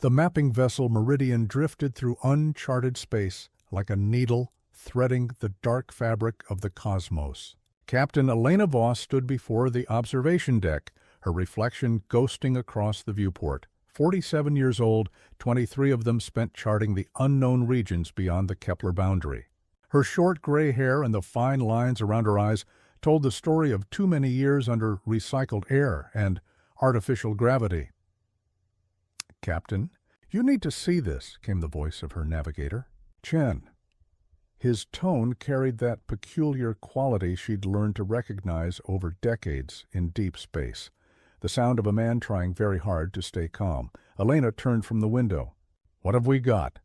The mapping vessel Meridian drifted through uncharted space like a needle threading the dark fabric of the cosmos. Captain Elena Voss stood before the observation deck, her reflection ghosting across the viewport. 47 years old, 23 of them spent charting the unknown regions beyond the Kepler boundary. Her short gray hair and the fine lines around her eyes told the story of too many years under recycled air and artificial gravity. "Captain, you need to see this," came the voice of her navigator. "Chen." His tone carried that peculiar quality she'd learned to recognize over decades in deep space. The sound of a man trying very hard to stay calm. Elena turned from the window. "What have we got?"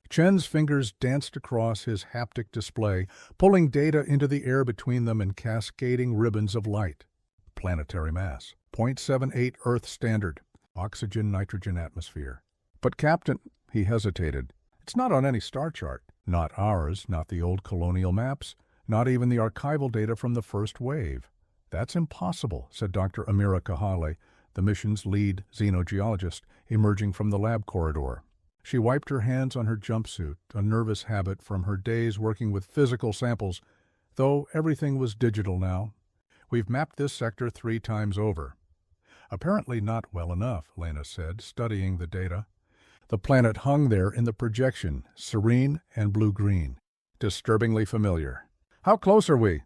Chen's fingers danced across his haptic display, pulling data into the air between them in cascading ribbons of light. Planetary mass, 0.78 Earth standard, oxygen-nitrogen atmosphere. "But Captain," he hesitated, "it's not on any star chart. Not ours, not the old colonial maps, not even the archival data from the first wave." "That's impossible," said Dr. Amira Kahale, the mission's lead xenogeologist, emerging from the lab corridor. She wiped her hands on her jumpsuit, a nervous habit from her days working with physical samples, though everything was digital now. "We've mapped this sector 3 times over." "Apparently not well enough," Lena said, studying the data. The planet hung there in the projection, serene and blue-green. Disturbingly familiar. "How close are we?"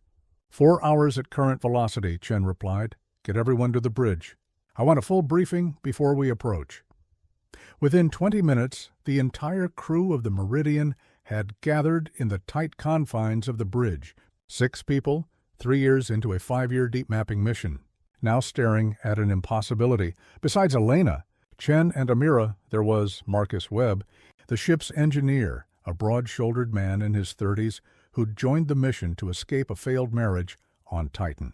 4 hours at current velocity, Chen replied. "Get everyone to the bridge. I want a full briefing before we approach." Within 20 minutes, the entire crew of the Meridian had gathered in the tight confines of the bridge. 6 people, 3 years into a 5-year deep mapping mission, now staring at an impossibility. Besides Elena, Chen and Amira, there was Marcus Webb, the ship's engineer, a broad-shouldered man in his 30s who'd joined the mission to escape a failed marriage on Titan.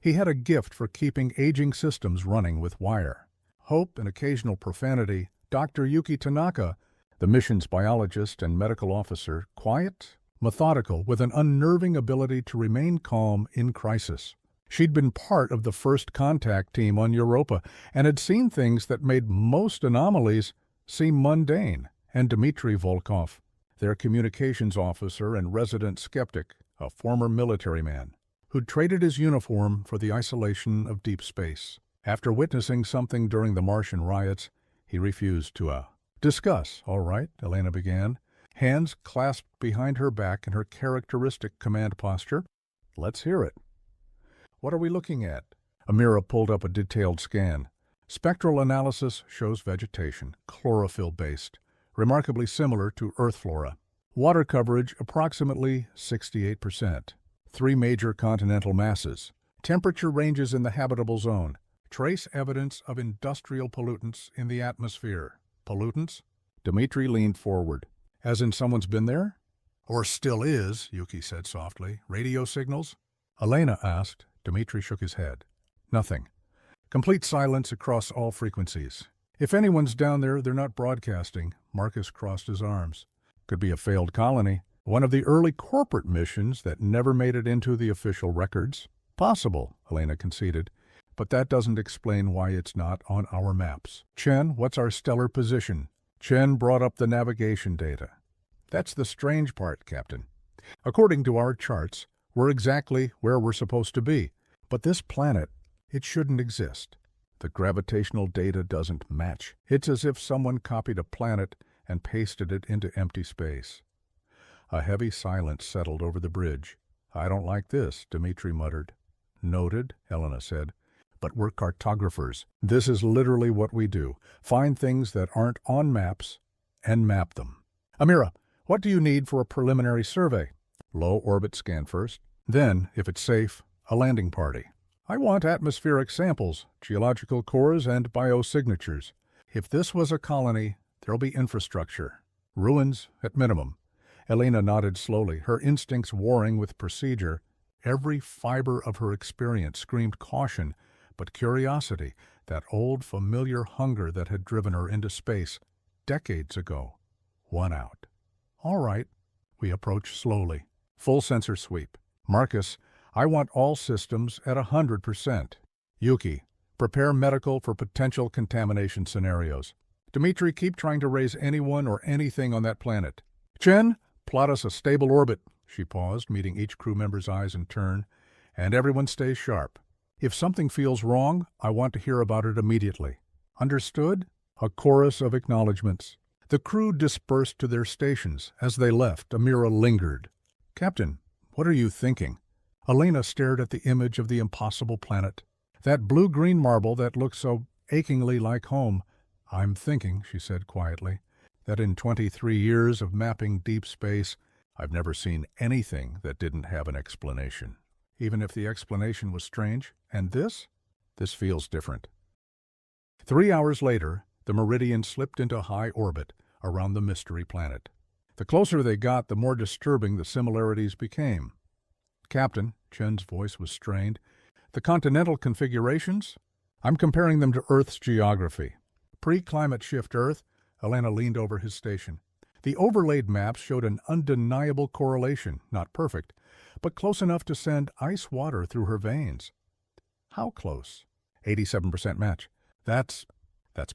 He had a gift for keeping aging systems running with wire. Hope and occasional profanity, Dr. Yuki Tanaka, the mission's biologist and medical officer, quiet, methodical, with an unnerving ability to remain calm in crisis. She'd been part of the first contact team on Europa and had seen things that made most anomalies seem mundane. And Dmitry Volkov, their communications officer and resident skeptic, a former military man, who'd traded his uniform for the isolation of deep space. After witnessing something during the Martian riots, he refused to discuss. "All right," Elena began, hands clasped behind her back in her characteristic command posture. "Let's hear it." "What are we looking at?" Amira pulled up a detailed scan. Spectral analysis shows vegetation, chlorophyll-based, remarkably similar to Earth flora. Water coverage approximately 68%. 3 major continental masses. Temperature ranges in the habitable zone. Trace evidence of industrial pollutants in the atmosphere. Pollutants? Dmitry leaned forward. "As in someone's been there?" "Or still is," Yuki said softly. "Radio signals?" Elena asked. Dmitry shook his head. "Nothing. Complete silence across all frequencies. If anyone's down there, they're not broadcasting." Marcus crossed his arms. "Could be a failed colony. One of the early corporate missions that never made it into the official records." "Possible," Elena conceded. "But that doesn't explain why it's not on our maps." "Chen, what's our stellar position?" Chen brought up the navigation data. "That's the strange part, Captain. According to our charts, we're exactly where we're supposed to be. But this planet, it shouldn't exist. The gravitational data doesn't match. It's as if someone copied a planet and pasted it into empty space." A heavy silence settled over the bridge. "I don't like this," Dmitry muttered. "Noted," Elena said. "But we're cartographers. This is literally what we do. Find things that aren't on maps and map them." "Amira, what do you need for a preliminary survey?" "Low orbit scan first. Then, if it's safe, a landing party." "I want atmospheric samples, geological cores, and biosignatures. If this was a colony, there'll be infrastructure. Ruins at minimum." Elena nodded slowly, her instincts warring with procedure. Every fiber of her experience screamed caution, but curiosity, that old familiar hunger that had driven her into space decades ago, won out. "All right." We approached slowly. Full sensor sweep. "Marcus, I want all systems at 100%. Yuki, prepare medical for potential contamination scenarios." Dmitri, keep trying to raise anyone or anything on that planet. Chen, plot us a stable orbit. She paused, meeting each crew member's eyes in turn. And everyone stays sharp. If something feels wrong, I want to hear about it immediately. Understood? A chorus of acknowledgments. The crew dispersed to their stations. As they left, Amira lingered. Captain, what are you thinking? Elena stared at the image of the impossible planet. That blue-green marble that looked so achingly like home. I'm thinking, she said quietly, that in 23 years of mapping deep space, I've never seen anything that didn't have an explanation. Even if the explanation was strange. And this feels different. 3 hours later, the Meridian slipped into high orbit around the mystery planet. The closer they got, the more disturbing the similarities became. Captain, Chen's voice was strained, the continental configurations? I'm comparing them to Earth's geography. Pre-climate shift Earth, Elena leaned over his station. The overlaid maps showed an undeniable correlation, not perfect, but close enough to send ice water through her veins. How close? 87% match. That's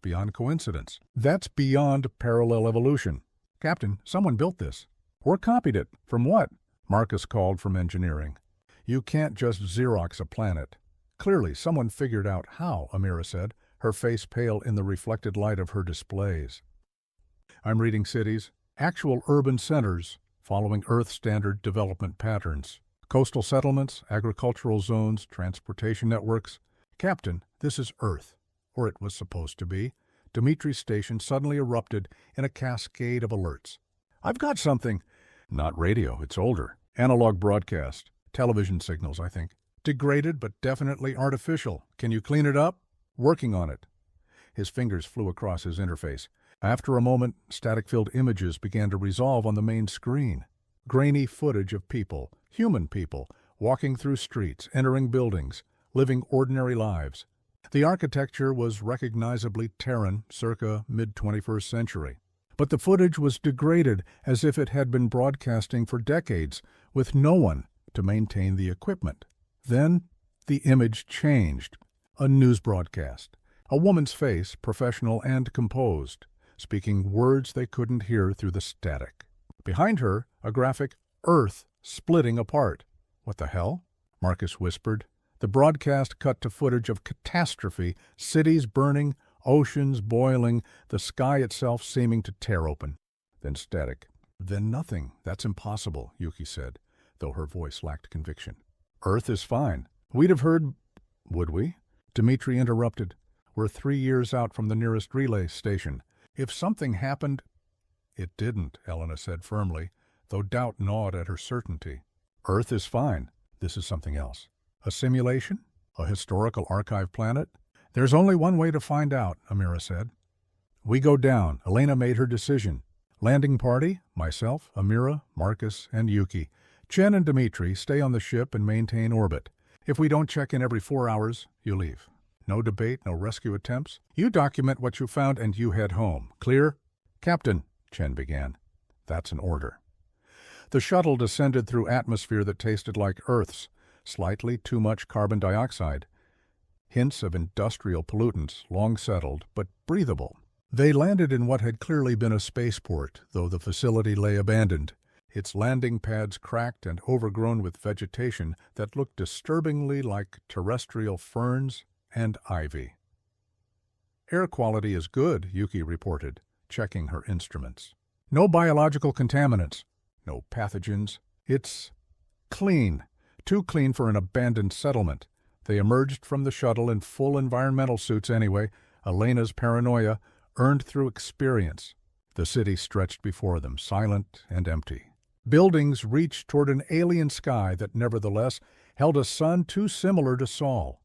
beyond coincidence. That's beyond parallel evolution. Captain, someone built this. Or copied it. From what? Marcus called from engineering. You can't just Xerox a planet. Clearly, someone figured out how, Amira said, her face pale in the reflected light of her displays. I'm reading cities, actual urban centers, following Earth standard development patterns. Coastal settlements, agricultural zones, transportation networks. Captain, this is Earth. Or it was supposed to be. Dimitri's station suddenly erupted in a cascade of alerts. I've got something. Not radio, it's older. Analog broadcast. Television signals, I think. Degraded, but definitely artificial. Can you clean it up? Working on it. His fingers flew across his interface. After a moment, static-filled images began to resolve on the main screen. Grainy footage of people, human people, walking through streets, entering buildings, living ordinary lives. The architecture was recognizably Terran, circa mid-21st century. But the footage was degraded as if it had been broadcasting for decades, with no one to maintain the equipment. Then the image changed. A news broadcast. A woman's face, professional and composed, speaking words they couldn't hear through the static. Behind her, a graphic Earth splitting apart. What the hell? Marcus whispered. The broadcast cut to footage of catastrophe, cities burning, oceans boiling, the sky itself seeming to tear open. Then static. Then nothing. That's impossible, Yuki said, though her voice lacked conviction. Earth is fine. We'd have heard... Would we? Dmitri interrupted. We're 3 years out from the nearest relay station. If something happened... It didn't, Elena said firmly, though doubt gnawed at her certainty. Earth is fine. This is something else. A simulation? A historical archive planet? There's only one way to find out, Amira said. We go down. Elena made her decision. Landing party, myself, Amira, Marcus, and Yuki. Chen and Dmitri stay on the ship and maintain orbit. If we don't check in every 4 hours, you leave. No debate, no rescue attempts. You document what you found and you head home. Clear? Captain, Chen began. That's an order. The shuttle descended through atmosphere that tasted like Earth's, slightly too much carbon dioxide. Hints of industrial pollutants, long settled, but breathable. They landed in what had clearly been a spaceport, though the facility lay abandoned, its landing pads cracked and overgrown with vegetation that looked disturbingly like terrestrial ferns and ivy. Air quality is good, Yuki reported, checking her instruments. No biological contaminants, no pathogens. It's clean, too clean for an abandoned settlement. They emerged from the shuttle in full environmental suits anyway, Elena's paranoia earned through experience. The city stretched before them, silent and empty. Buildings reached toward an alien sky that nevertheless held a sun too similar to Sol.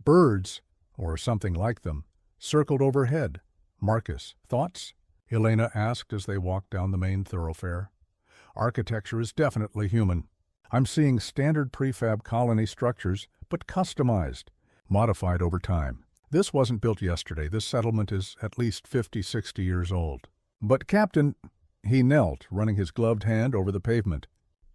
Birds, or something like them, circled overhead. Marcus, thoughts? Elena asked as they walked down the main thoroughfare. Architecture is definitely human. I'm seeing standard prefab colony structures, but customized, modified over time. This wasn't built yesterday. This settlement is at least 50, 60 years old. But Captain... He knelt, running his gloved hand over the pavement.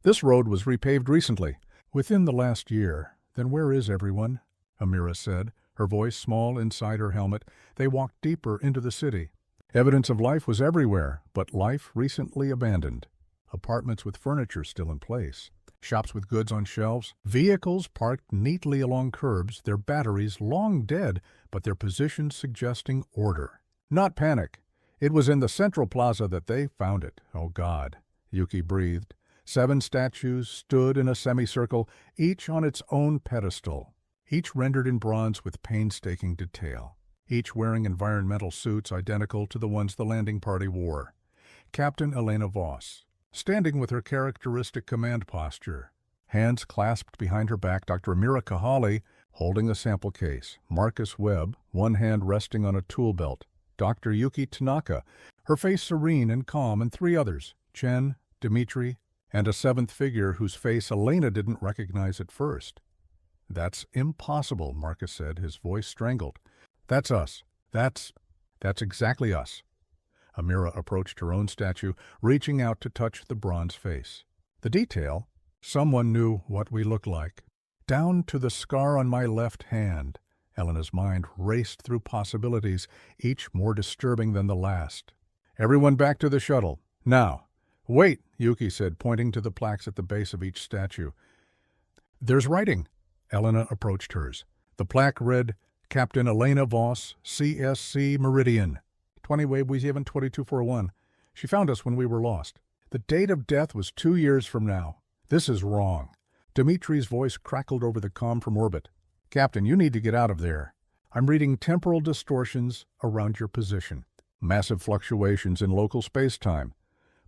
This road was repaved recently, within the last year. Then where is everyone? Amira said, her voice small inside her helmet. They walked deeper into the city. Evidence of life was everywhere, but life recently abandoned. Apartments with furniture still in place. Shops with goods on shelves. Vehicles parked neatly along curbs, their batteries long dead, but their positions suggesting order. Not panic. It was in the central plaza that they found it. Oh, God, Yuki breathed. 7 statues stood in a semicircle, each on its own pedestal, each rendered in bronze with painstaking detail, each wearing environmental suits identical to the ones the landing party wore. Captain Elena Voss, standing with her characteristic command posture, hands clasped behind her back, Dr. Amira Kahali, holding a sample case, Marcus Webb, one hand resting on a tool belt, Dr. Yuki Tanaka, her face serene and calm, and 3 others, Chen, Dmitri, and a 7th figure whose face Elena didn't recognize at first. "That's impossible," Marcus said, his voice strangled. "That's us. That's exactly us." Amira approached her own statue, reaching out to touch the bronze face. The detail, someone knew what we look like. Down to the scar on my left hand. Elena's mind raced through possibilities, each more disturbing than the last. "Everyone back to the shuttle. Now." "Wait," Yuki said, pointing to the plaques at the base of each statue. "There's writing." Elena approached hers. The plaque read, "Captain Elena Voss, CSC Meridian, 20 Wave 2241. She found us when we were lost. The date of death was 2 years from now. This is wrong." Dimitri's voice crackled over the comm from orbit. "Captain, you need to get out of there. I'm reading temporal distortions around your position. Massive fluctuations in local space-time."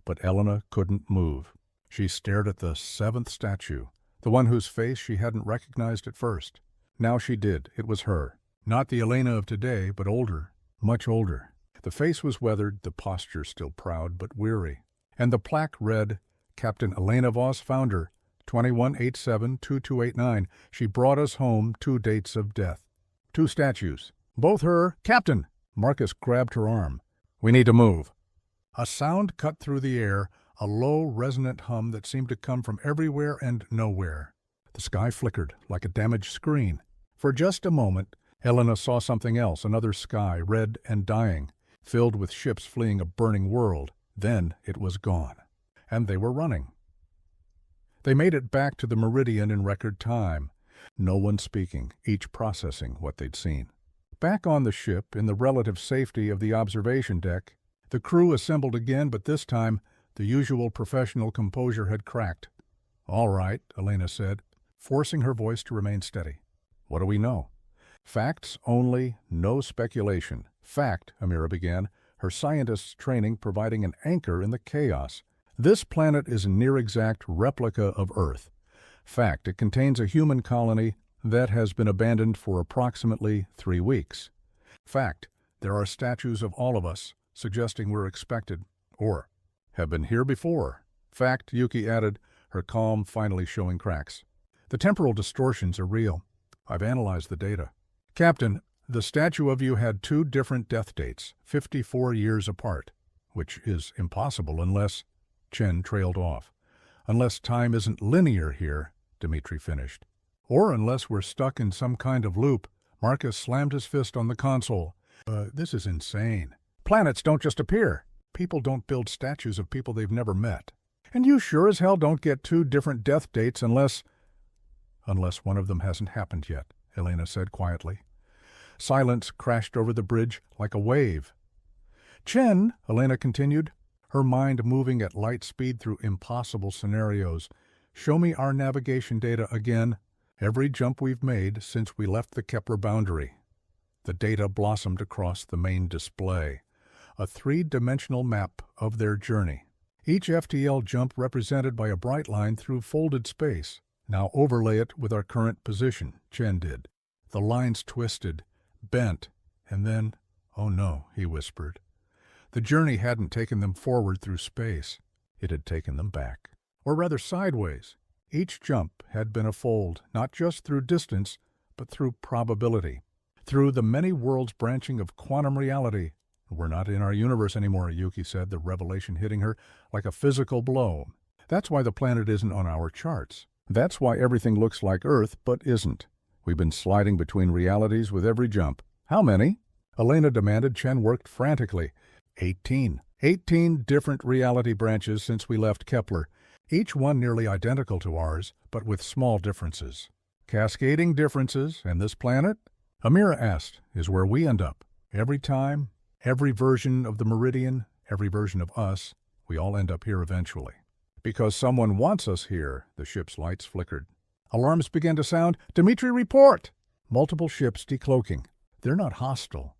But Elena couldn't move. She stared at the 7th statue, the one whose face she hadn't recognized at first. Now she did. It was her. Not the Elena of today, but older, much older. The face was weathered, the posture still proud but weary. And the plaque read, "Captain Elena Voss, founder, 2187-2289. She brought us home 2 dates of death." 2 statues. Both her. "Captain!" Marcus grabbed her arm. "We need to move." A sound cut through the air, a low, resonant hum that seemed to come from everywhere and nowhere. The sky flickered like a damaged screen. For just a moment, Elena saw something else, another sky, red and dying, filled with ships fleeing a burning world. Then it was gone. And they were running. They made it back to the Meridian in record time. No one speaking, each processing what they'd seen. Back on the ship, in the relative safety of the observation deck, the crew assembled again, but this time the usual professional composure had cracked. "All right," Elena said, forcing her voice to remain steady. "What do we know?" "Facts only, no speculation. Fact," Amira began, her scientist's training providing an anchor in the chaos. "This planet is a near-exact replica of Earth. Fact, it contains a human colony that has been abandoned for approximately 3 weeks. Fact, there are statues of all of us, suggesting we're expected, or have been here before." "Fact," Yuki added, her calm finally showing cracks. "The temporal distortions are real. I've analyzed the data. Captain, the statue of you had 2 different death dates, 54 years apart, which is impossible unless—" Chen trailed off. "Unless time isn't linear here," Dmitri finished. "Or unless we're stuck in some kind of loop." Marcus slammed his fist on the console. This is insane. Planets don't just appear. People don't build statues of people they've never met. And you sure as hell don't get 2 different death dates unless one of them hasn't happened yet," Elena said quietly. Silence crashed over the bridge like a wave. "Chen," Elena continued, her mind moving at light speed through impossible scenarios, "show me our navigation data again. Every jump we've made since we left the Kepler boundary." The data blossomed across the main display. A 3-dimensional map of their journey. Each FTL jump represented by a bright line through folded space. "Now overlay it with our current position," Chen did. The lines twisted, bent, and then, "Oh no," he whispered. The journey hadn't taken them forward through space. It had taken them back. Or rather sideways. Each jump had been a fold, not just through distance, but through probability. Through the many worlds branching of quantum reality. "We're not in our universe anymore," Yuki said, the revelation hitting her like a physical blow. "That's why the planet isn't on our charts. That's why everything looks like Earth, but isn't. We've been sliding between realities with every jump." "How many?" Elena demanded. Chen worked frantically. 18. 18 different reality branches since we left Kepler, each one nearly identical to ours, but with small differences. Cascading differences, and this planet, Amira asked, is where we end up. Every time, every version of the meridian, every version of us, we all end up here eventually. Because someone wants us here, the ship's lights flickered. Alarms began to sound. Dimitri, report! Multiple ships decloaking. They're not hostile.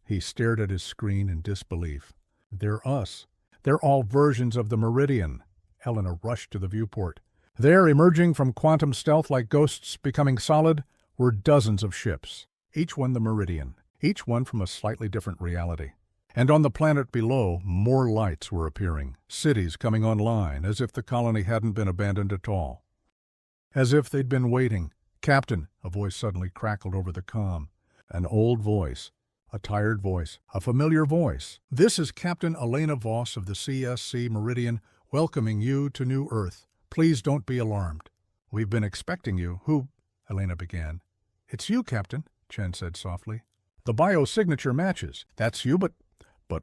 He stared at his screen in disbelief. They're us. They're all versions of the meridian. Elena rushed to the viewport. There, emerging from quantum stealth like ghosts becoming solid, were dozens of ships. Each one the meridian. Each one from a slightly different reality. And on the planet below, more lights were appearing, cities coming online, as if the colony hadn't been abandoned at all. As if they'd been waiting. Captain, a voice suddenly crackled over the comm. An old voice, a tired voice, a familiar voice. This is Captain Elena Voss of the CSC Meridian, welcoming you to New Earth. Please don't be alarmed. We've been expecting you. Who? Elena began. It's you, Captain, Chen said softly. The biosignature matches. That's you, but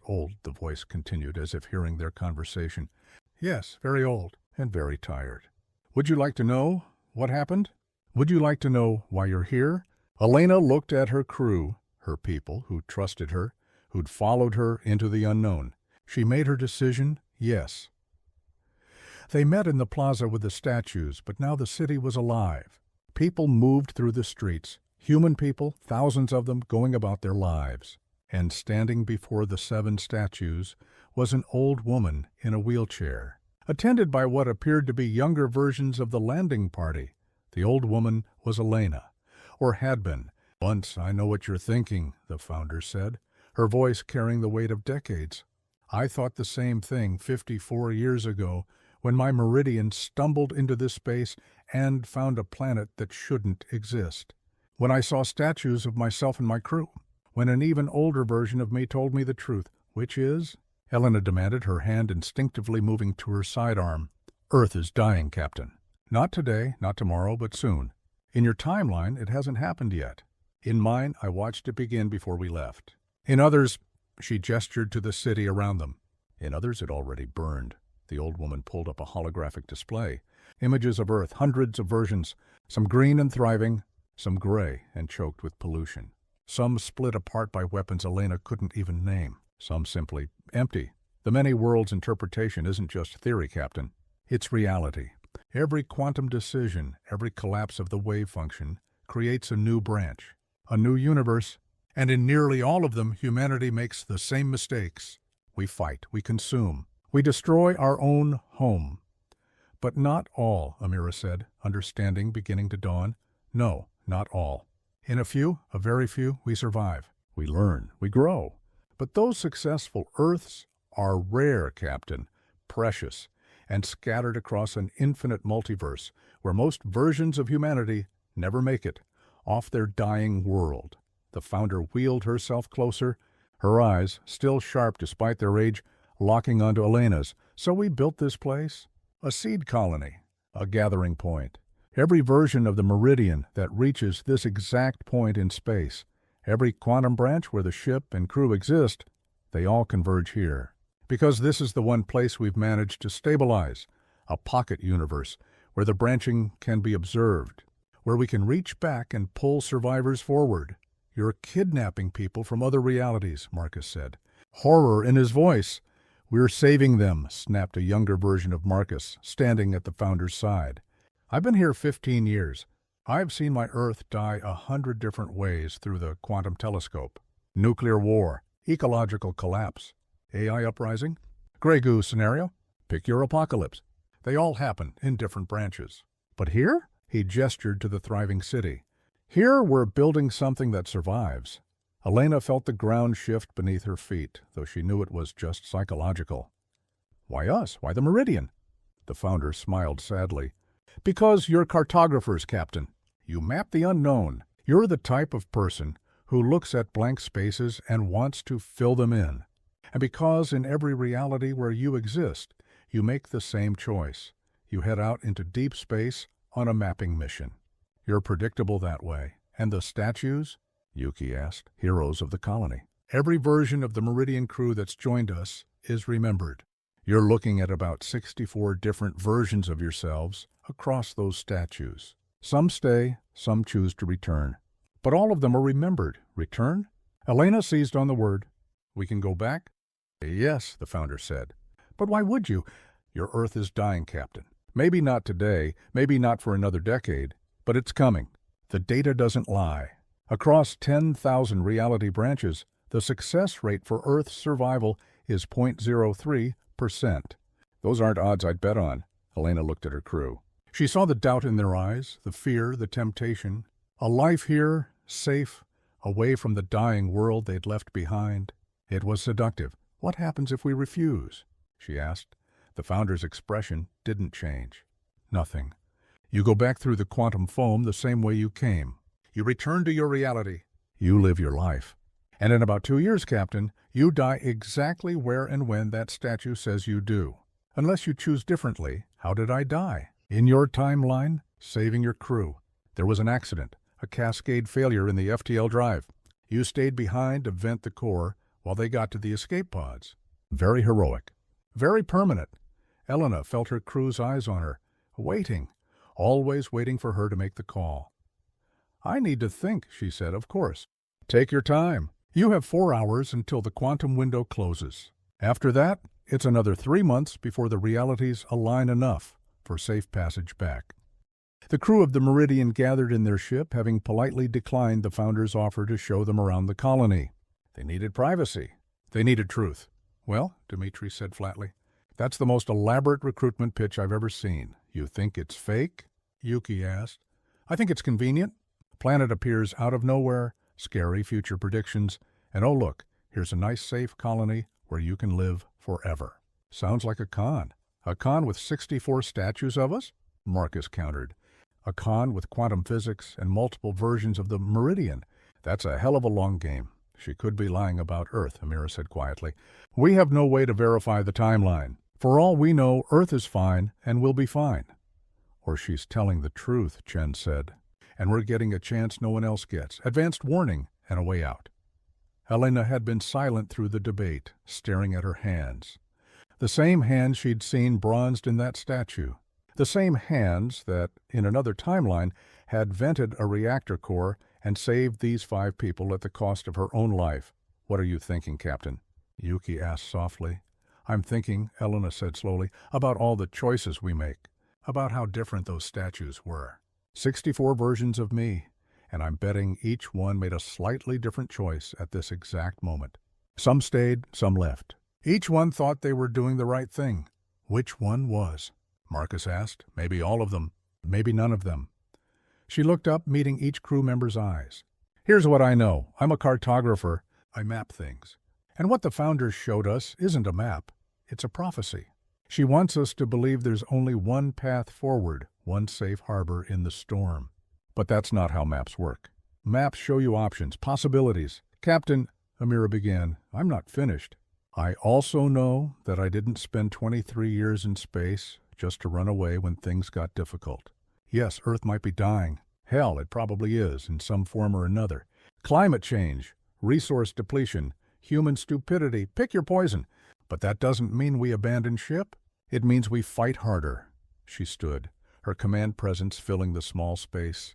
old, the voice continued as if hearing their conversation. Yes, very old and very tired. Would you like to know what happened? Would you like to know why you're here? Elena looked at her crew, her people who trusted her, who'd followed her into the unknown. She made her decision, yes. They met in the plaza with the statues, but now the city was alive. People moved through the streets, human people, thousands of them going about their lives. And standing before the 7 statues was an old woman in a wheelchair, attended by what appeared to be younger versions of the landing party. The old woman was Elena, or had been. Once I know what you're thinking, the founder said, her voice carrying the weight of decades. I thought the same thing 54 years ago when my meridian stumbled into this space and found a planet that shouldn't exist. When I saw statues of myself and my crew. When an even older version of me told me the truth, which is? Elena demanded, her hand instinctively moving to her sidearm. Earth is dying, Captain. Not today, not tomorrow, but soon. In your timeline, it hasn't happened yet. In mine, I watched it begin before we left. In others, she gestured to the city around them. In others, it already burned. The old woman pulled up a holographic display. Images of Earth, hundreds of versions, some green and thriving, some gray and choked with pollution. Some split apart by weapons Elena couldn't even name. Some simply empty. The many worlds interpretation isn't just theory, Captain. It's reality. Every quantum decision, every collapse of the wave function, creates a new branch, a new universe, and in nearly all of them, humanity makes the same mistakes. We fight, we consume, we destroy our own home. But not all, Amira said, understanding beginning to dawn. No, not all. In a few, a very few, we survive. We learn, we grow. But those successful Earths are rare, Captain, precious, and scattered across an infinite multiverse where most versions of humanity never make it, off their dying world. The founder wheeled herself closer, her eyes, still sharp despite their age, locking onto Elena's. So we built this place? A seed colony, a gathering point. Every version of the meridian that reaches this exact point in space, every quantum branch where the ship and crew exist, they all converge here. Because this is the one place we've managed to stabilize, a pocket universe where the branching can be observed, where we can reach back and pull survivors forward. You're kidnapping people from other realities, Marcus said. Horror in his voice. We're saving them, snapped a younger version of Marcus, standing at the founder's side. I've been here 15 years. I've seen my Earth die 100 different ways through the quantum telescope. Nuclear war, ecological collapse, AI uprising, Grey Goo scenario, pick your apocalypse. They all happen in different branches. But here, he gestured to the thriving city. Here we're building something that survives. Elena felt the ground shift beneath her feet, though she knew it was just psychological. Why us? Why the Meridian? The founder smiled sadly. Because you're cartographers, Captain. You map the unknown. You're the type of person who looks at blank spaces and wants to fill them in. And because in every reality where you exist, you make the same choice. You head out into deep space on a mapping mission. You're predictable that way. And the statues? Yuki asked. Heroes of the colony. Every version of the Meridian crew that's joined us is remembered. You're looking at about 64 different versions of yourselves across those statues. Some stay, some choose to return. But all of them are remembered. Return? Elena seized on the word. We can go back? Yes, the founder said. But why would you? Your Earth is dying, Captain. Maybe not today, maybe not for another decade, but it's coming. The data doesn't lie. Across 10,000 reality branches, the success rate for Earth's survival is 0.03%. Those aren't odds I'd bet on. Elena looked at her crew. She saw the doubt in their eyes, the fear, the temptation. A life here, safe, away from the dying world they'd left behind. It was seductive. What happens if we refuse? She asked. The founder's expression didn't change. Nothing. You go back through the quantum foam the same way you came. You return to your reality. You live your life. And in about 2 years, Captain, you die exactly where and when that statue says you do. Unless you choose differently, how did I die? In your timeline, saving your crew. There was an accident, a cascade failure in the FTL drive. You stayed behind to vent the core while they got to the escape pods. Very heroic. Very permanent. Elena felt her crew's eyes on her, waiting, always waiting for her to make the call. I need to think, she said, of course. Take your time. You have 4 hours until the quantum window closes. After that, it's another 3 months before the realities align enough for safe passage back. The crew of the Meridian gathered in their ship, having politely declined the founder's offer to show them around the colony. They needed privacy. They needed truth. Well, Dmitri said flatly, that's the most elaborate recruitment pitch I've ever seen. You think it's fake? Yuki asked. I think it's convenient. Planet appears out of nowhere, scary future predictions, and oh look, here's a nice safe colony where you can live forever. Sounds like a con. A con with 64 statues of us? Marcus countered. A con with quantum physics and multiple versions of the Meridian. That's a hell of a long game. She could be lying about Earth, Amira said quietly. We have no way to verify the timeline. For all we know, Earth is fine and will be fine. Or she's telling the truth, Chen said. And we're getting a chance no one else gets. Advanced warning and a way out. Helena had been silent through the debate, staring at her hands. The same hands she'd seen bronzed in that statue. The same hands that, in another timeline, had vented a reactor core and saved these 5 people at the cost of her own life. What are you thinking, Captain? Yuki asked softly. I'm thinking, Elena said slowly, about all the choices we make, about how different those statues were. 64 versions of me, and I'm betting each one made a slightly different choice at this exact moment. Some stayed, some left. Each one thought they were doing the right thing. Which one was? Marcus asked. Maybe all of them, maybe none of them. She looked up, meeting each crew member's eyes. Here's what I know. I'm a cartographer. I map things. And what the founders showed us isn't a map. It's a prophecy. She wants us to believe there's only one path forward, one safe harbor in the storm. But that's not how maps work. Maps show you options, possibilities. Captain, Amira began, I'm not finished. I also know that I didn't spend 23 years in space just to run away when things got difficult. Yes, Earth might be dying. Hell, it probably is, in some form or another. Climate change, resource depletion, human stupidity, pick your poison. But that doesn't mean we abandon ship. It means we fight harder. She stood, her command presence filling the small space.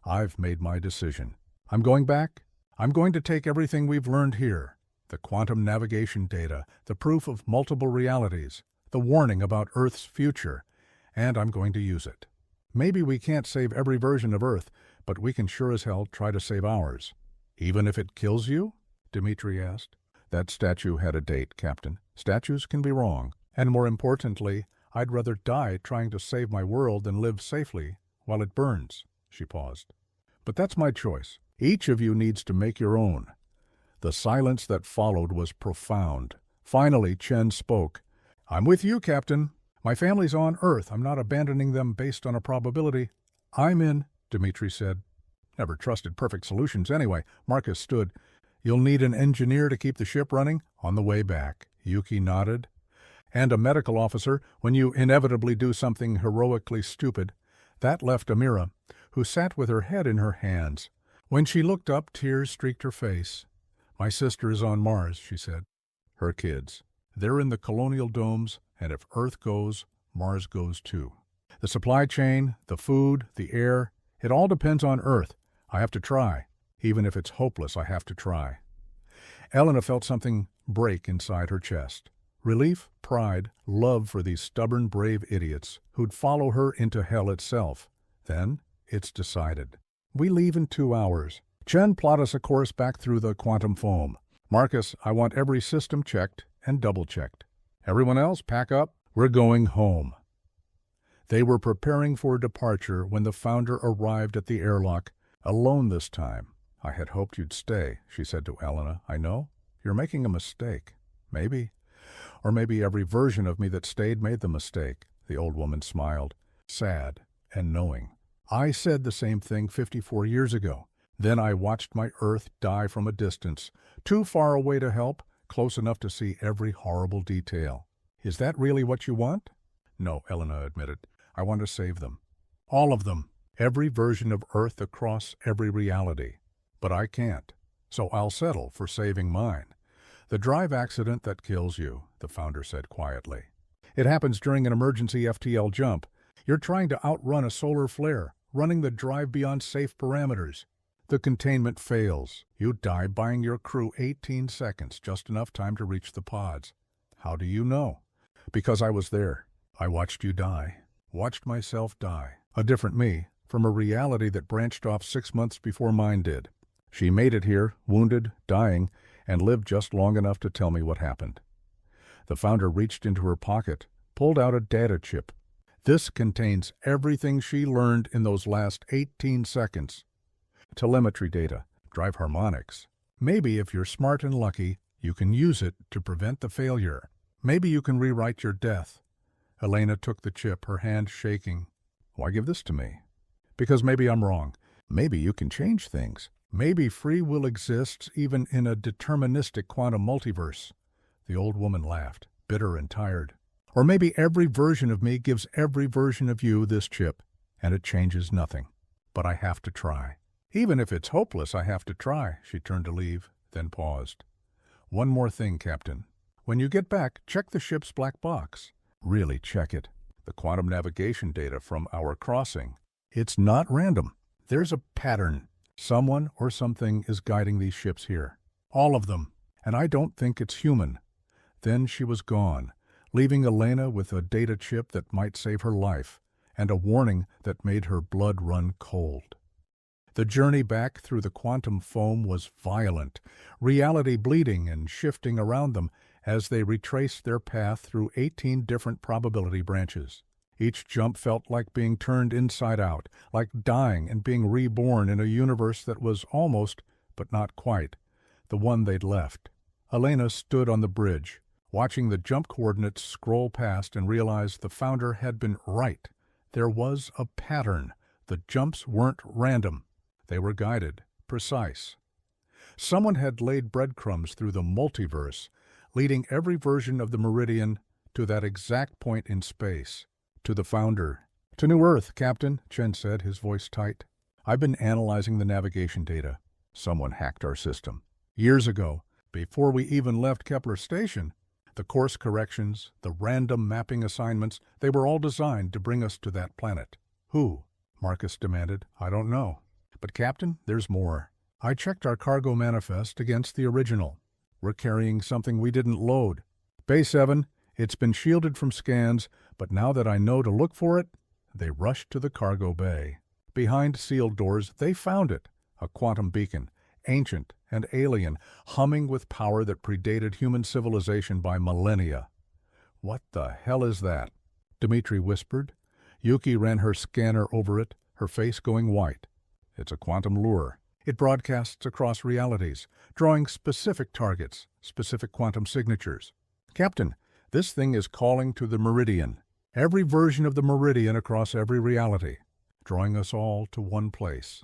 I've made my decision. I'm going back. I'm going to take everything we've learned here. The quantum navigation data, the proof of multiple realities, the warning about Earth's future, and I'm going to use it. Maybe we can't save every version of Earth, but we can sure as hell try to save ours. Even if it kills you? Dmitri asked. That statue had a date, Captain. Statues can be wrong. And more importantly, I'd rather die trying to save my world than live safely while it burns. She paused. But that's my choice. Each of you needs to make your own. The silence that followed was profound. Finally, Chen spoke. I'm with you, Captain. My family's on Earth. I'm not abandoning them based on a probability. I'm in, Dmitri said. Never trusted perfect solutions anyway. Marcus stood. You'll need an engineer to keep the ship running on the way back. Yuki nodded. And a medical officer when you inevitably do something heroically stupid. That left Amira, who sat with her head in her hands. When she looked up, tears streaked her face. My sister is on Mars, she said. Her kids. They're in the colonial domes, and if Earth goes, Mars goes too. The supply chain, the food, the air, it all depends on Earth. I have to try. Even if it's hopeless, I have to try. Elena felt something break inside her chest. Relief, pride, love for these stubborn, brave idiots who'd follow her into hell itself. Then, it's decided. We leave in 2 hours. Chen plot us a course back through the quantum foam. Marcus, I want every system checked and double-checked. Everyone else, pack up. We're going home. They were preparing for departure when the founder arrived at the airlock, alone this time. I had hoped you'd stay, she said to Elena. I know. You're making a mistake. Maybe. Or maybe every version of me that stayed made the mistake. The old woman smiled, sad and knowing. I said the same thing 54 years ago. Then I watched my Earth die from a distance, too far away to help, close enough to see every horrible detail. Is that really what you want? No, Elena admitted. I want to save them. All of them. Every version of Earth across every reality. But I can't. So I'll settle for saving mine. The drive accident that kills you, the founder said quietly. It happens during an emergency FTL jump. You're trying to outrun a solar flare, running the drive beyond safe parameters. The containment fails. You die, buying your crew 18 seconds, just enough time to reach the pods. How do you know? Because I was there. I watched you die. Watched myself die. A different me, from a reality that branched off 6 months before mine did. She made it here, wounded, dying, and lived just long enough to tell me what happened. The founder reached into her pocket, pulled out a data chip. This contains everything she learned in those last 18 seconds. Telemetry data, drive harmonics. Maybe if you're smart and lucky, you can use it to prevent the failure. Maybe you can rewrite your death. Elena took the chip, her hand shaking. Why give this to me? Because maybe I'm wrong. Maybe you can change things. Maybe free will exists even in a deterministic quantum multiverse. The old woman laughed, bitter and tired. Or maybe every version of me gives every version of you this chip, and it changes nothing. But I have to try. Even if it's hopeless, I have to try. She turned to leave, then paused. One more thing, Captain. When you get back, check the ship's black box. Really check it. The quantum navigation data from our crossing. It's not random. There's a pattern. Someone or something is guiding these ships here. All of them. And I don't think it's human. Then she was gone, leaving Elena with a data chip that might save her life, and a warning that made her blood run cold. The journey back through the quantum foam was violent, reality bleeding and shifting around them as they retraced their path through 18 different probability branches. Each jump felt like being turned inside out, like dying and being reborn in a universe that was almost, but not quite, the one they'd left. Elena stood on the bridge, watching the jump coordinates scroll past, and realized the founder had been right. There was a pattern. The jumps weren't random. They were guided, precise. Someone had laid breadcrumbs through the multiverse, leading every version of the meridian to that exact point in space. To the founder. To New Earth, Captain, Chen said, his voice tight. I've been analyzing the navigation data. Someone hacked our system. Years ago, before we even left Kepler Station, the course corrections, the random mapping assignments, they were all designed to bring us to that planet. Who? Marcus demanded. I don't know. But, Captain, there's more. I checked our cargo manifest against the original. We're carrying something we didn't load. Bay 7, it's been shielded from scans, but now that I know to look for it, they rushed to the cargo bay. Behind sealed doors, they found it, a quantum beacon, ancient and alien, humming with power that predated human civilization by millennia. What the hell is that? Dmitri whispered. Yuki ran her scanner over it, her face going white. It's a quantum lure. It broadcasts across realities, drawing specific targets, specific quantum signatures. Captain, this thing is calling to the meridian. Every version of the meridian across every reality, drawing us all to one place.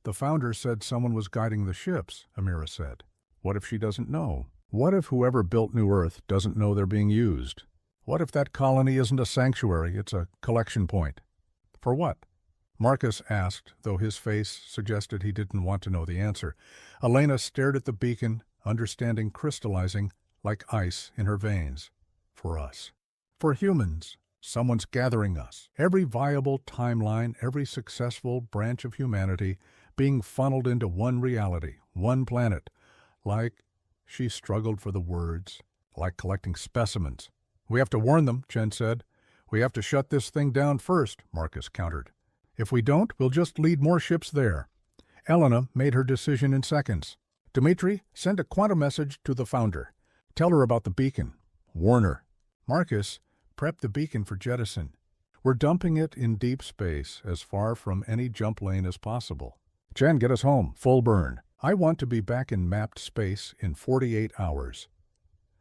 The founder said someone was guiding the ships, Amira said. What if she doesn't know? What if whoever built New Earth doesn't know they're being used? What if that colony isn't a sanctuary, it's a collection point? For what? Marcus asked, though his face suggested he didn't want to know the answer. Elena stared at the beacon, understanding crystallizing like ice in her veins. For us. For humans. Someone's gathering us. Every viable timeline, every successful branch of humanity being funneled into one reality, one planet. Like, she struggled for the words, like collecting specimens. We have to warn them, Chen said. We have to shut this thing down first, Marcus countered. If we don't, we'll just lead more ships there. Elena made her decision in seconds. Dmitri, send a quantum message to the founder. Tell her about the beacon. Warn her. Marcus, prep the beacon for jettison. We're dumping it in deep space, as far from any jump lane as possible. Chen, get us home, full burn. I want to be back in mapped space in 48 hours.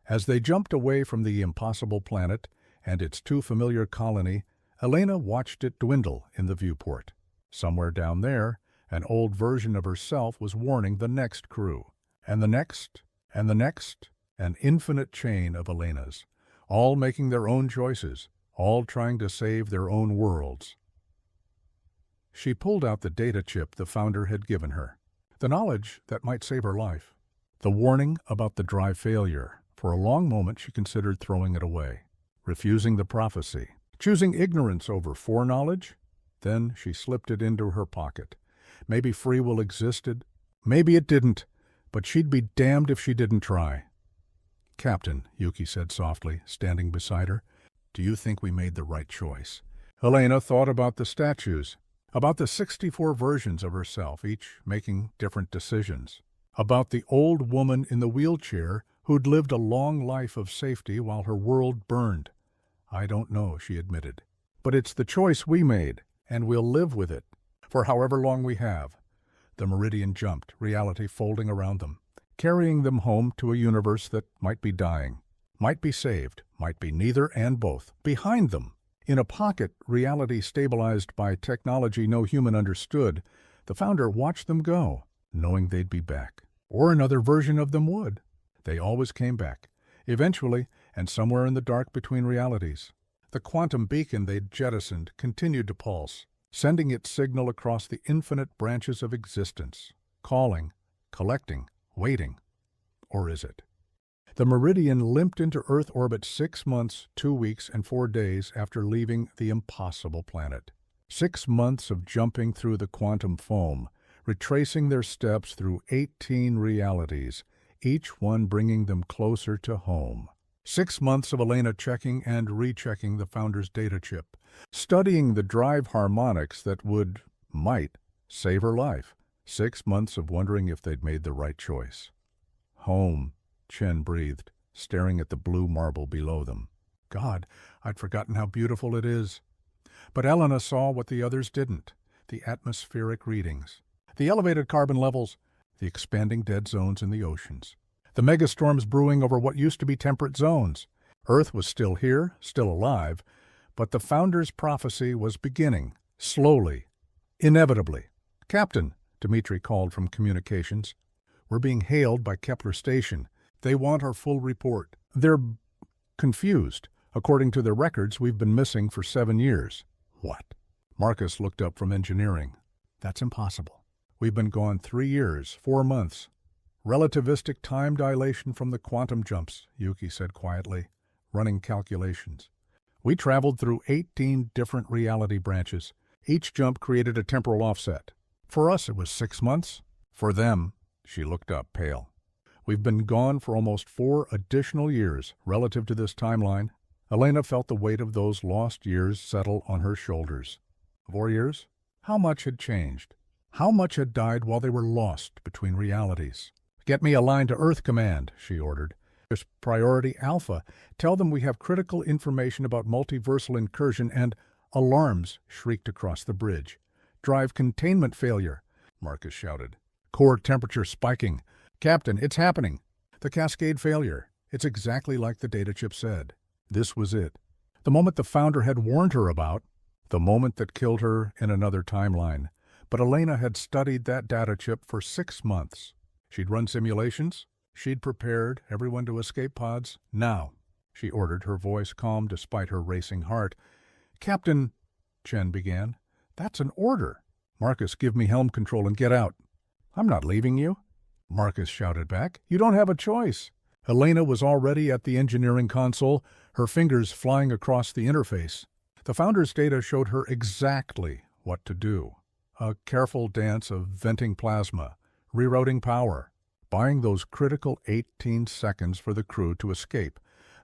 As they jumped away from the impossible planet and its too familiar colony, Elena watched it dwindle in the viewport. Somewhere down there, an old version of herself was warning the next crew. And the next, and the next, an infinite chain of Elenas, all making their own choices, all trying to save their own worlds. She pulled out the data chip the founder had given her. The knowledge that might save her life. The warning about the drive failure. For a long moment she considered throwing it away, refusing the prophecy, choosing ignorance over foreknowledge. Then she slipped it into her pocket. Maybe free will existed, maybe it didn't, but she'd be damned if she didn't try. Captain, Yuki said softly, standing beside her, do you think we made the right choice? Elena thought about the statues, about the 64 versions of herself, each making different decisions, about the old woman in the wheelchair who'd lived a long life of safety while her world burned. I don't know, she admitted. But it's the choice we made, and we'll live with it, for however long we have. The meridian jumped, reality folding around them, carrying them home to a universe that might be dying, might be saved, might be neither and both. Behind them, in a pocket, reality stabilized by technology no human understood, the founder watched them go, knowing they'd be back. Or another version of them would. They always came back, eventually, and somewhere in the dark between realities. The quantum beacon they'd jettisoned continued to pulse, sending its signal across the infinite branches of existence, calling, collecting, waiting. Or is it? The Meridian limped into Earth orbit 6 months, 2 weeks, and 4 days after leaving the impossible planet. 6 months of jumping through the quantum foam, retracing their steps through 18 realities, each one bringing them closer to home. 6 months of Elena checking and rechecking the founder's data chip, studying the drive harmonics that might, save her life. 6 months of wondering if they'd made the right choice. Home, Chen breathed, staring at the blue marble below them. God, I'd forgotten how beautiful it is. But Elena saw what the others didn't. The atmospheric readings, the elevated carbon levels, the expanding dead zones in the oceans, the megastorms brewing over what used to be temperate zones. Earth was still here, still alive, but the founder's prophecy was beginning, slowly, inevitably. Captain, Dmitri called from communications. We're being hailed by Kepler Station. They want our full report. They're confused. According to their records, we've been missing for 7 years. What? Marcus looked up from engineering. That's impossible. We've been gone 3 years, 4 months. Relativistic time dilation from the quantum jumps, Yuki said quietly, running calculations. We traveled through 18 different reality branches. Each jump created a temporal offset. For us, it was 6 months. For them, she looked up, pale. We've been gone for almost 4 additional years relative to this timeline. Elena felt the weight of those lost years settle on her shoulders. 4 years? How much had changed? How much had died while they were lost between realities? Get me a line to Earth Command, she ordered. There's Priority Alpha. Tell them we have critical information about multiversal incursion and alarms shrieked across the bridge. Drive containment failure, Marcus shouted. Core temperature spiking. Captain, it's happening. The cascade failure. It's exactly like the data chip said. This was it. The moment the founder had warned her about. The moment that killed her in another timeline. But Elena had studied that data chip for 6 months. She'd run simulations. She'd prepared everyone to escape pods. Now, she ordered, her voice calm despite her racing heart. Captain, Chen began. That's an order. Marcus, give me helm control and get out. I'm not leaving you. Marcus shouted back. "You don't have a choice." Elena was already at the engineering console, her fingers flying across the interface. The Founder's data showed her exactly what to do. A careful dance of venting plasma, rerouting power, buying those critical 18 seconds for the crew to escape.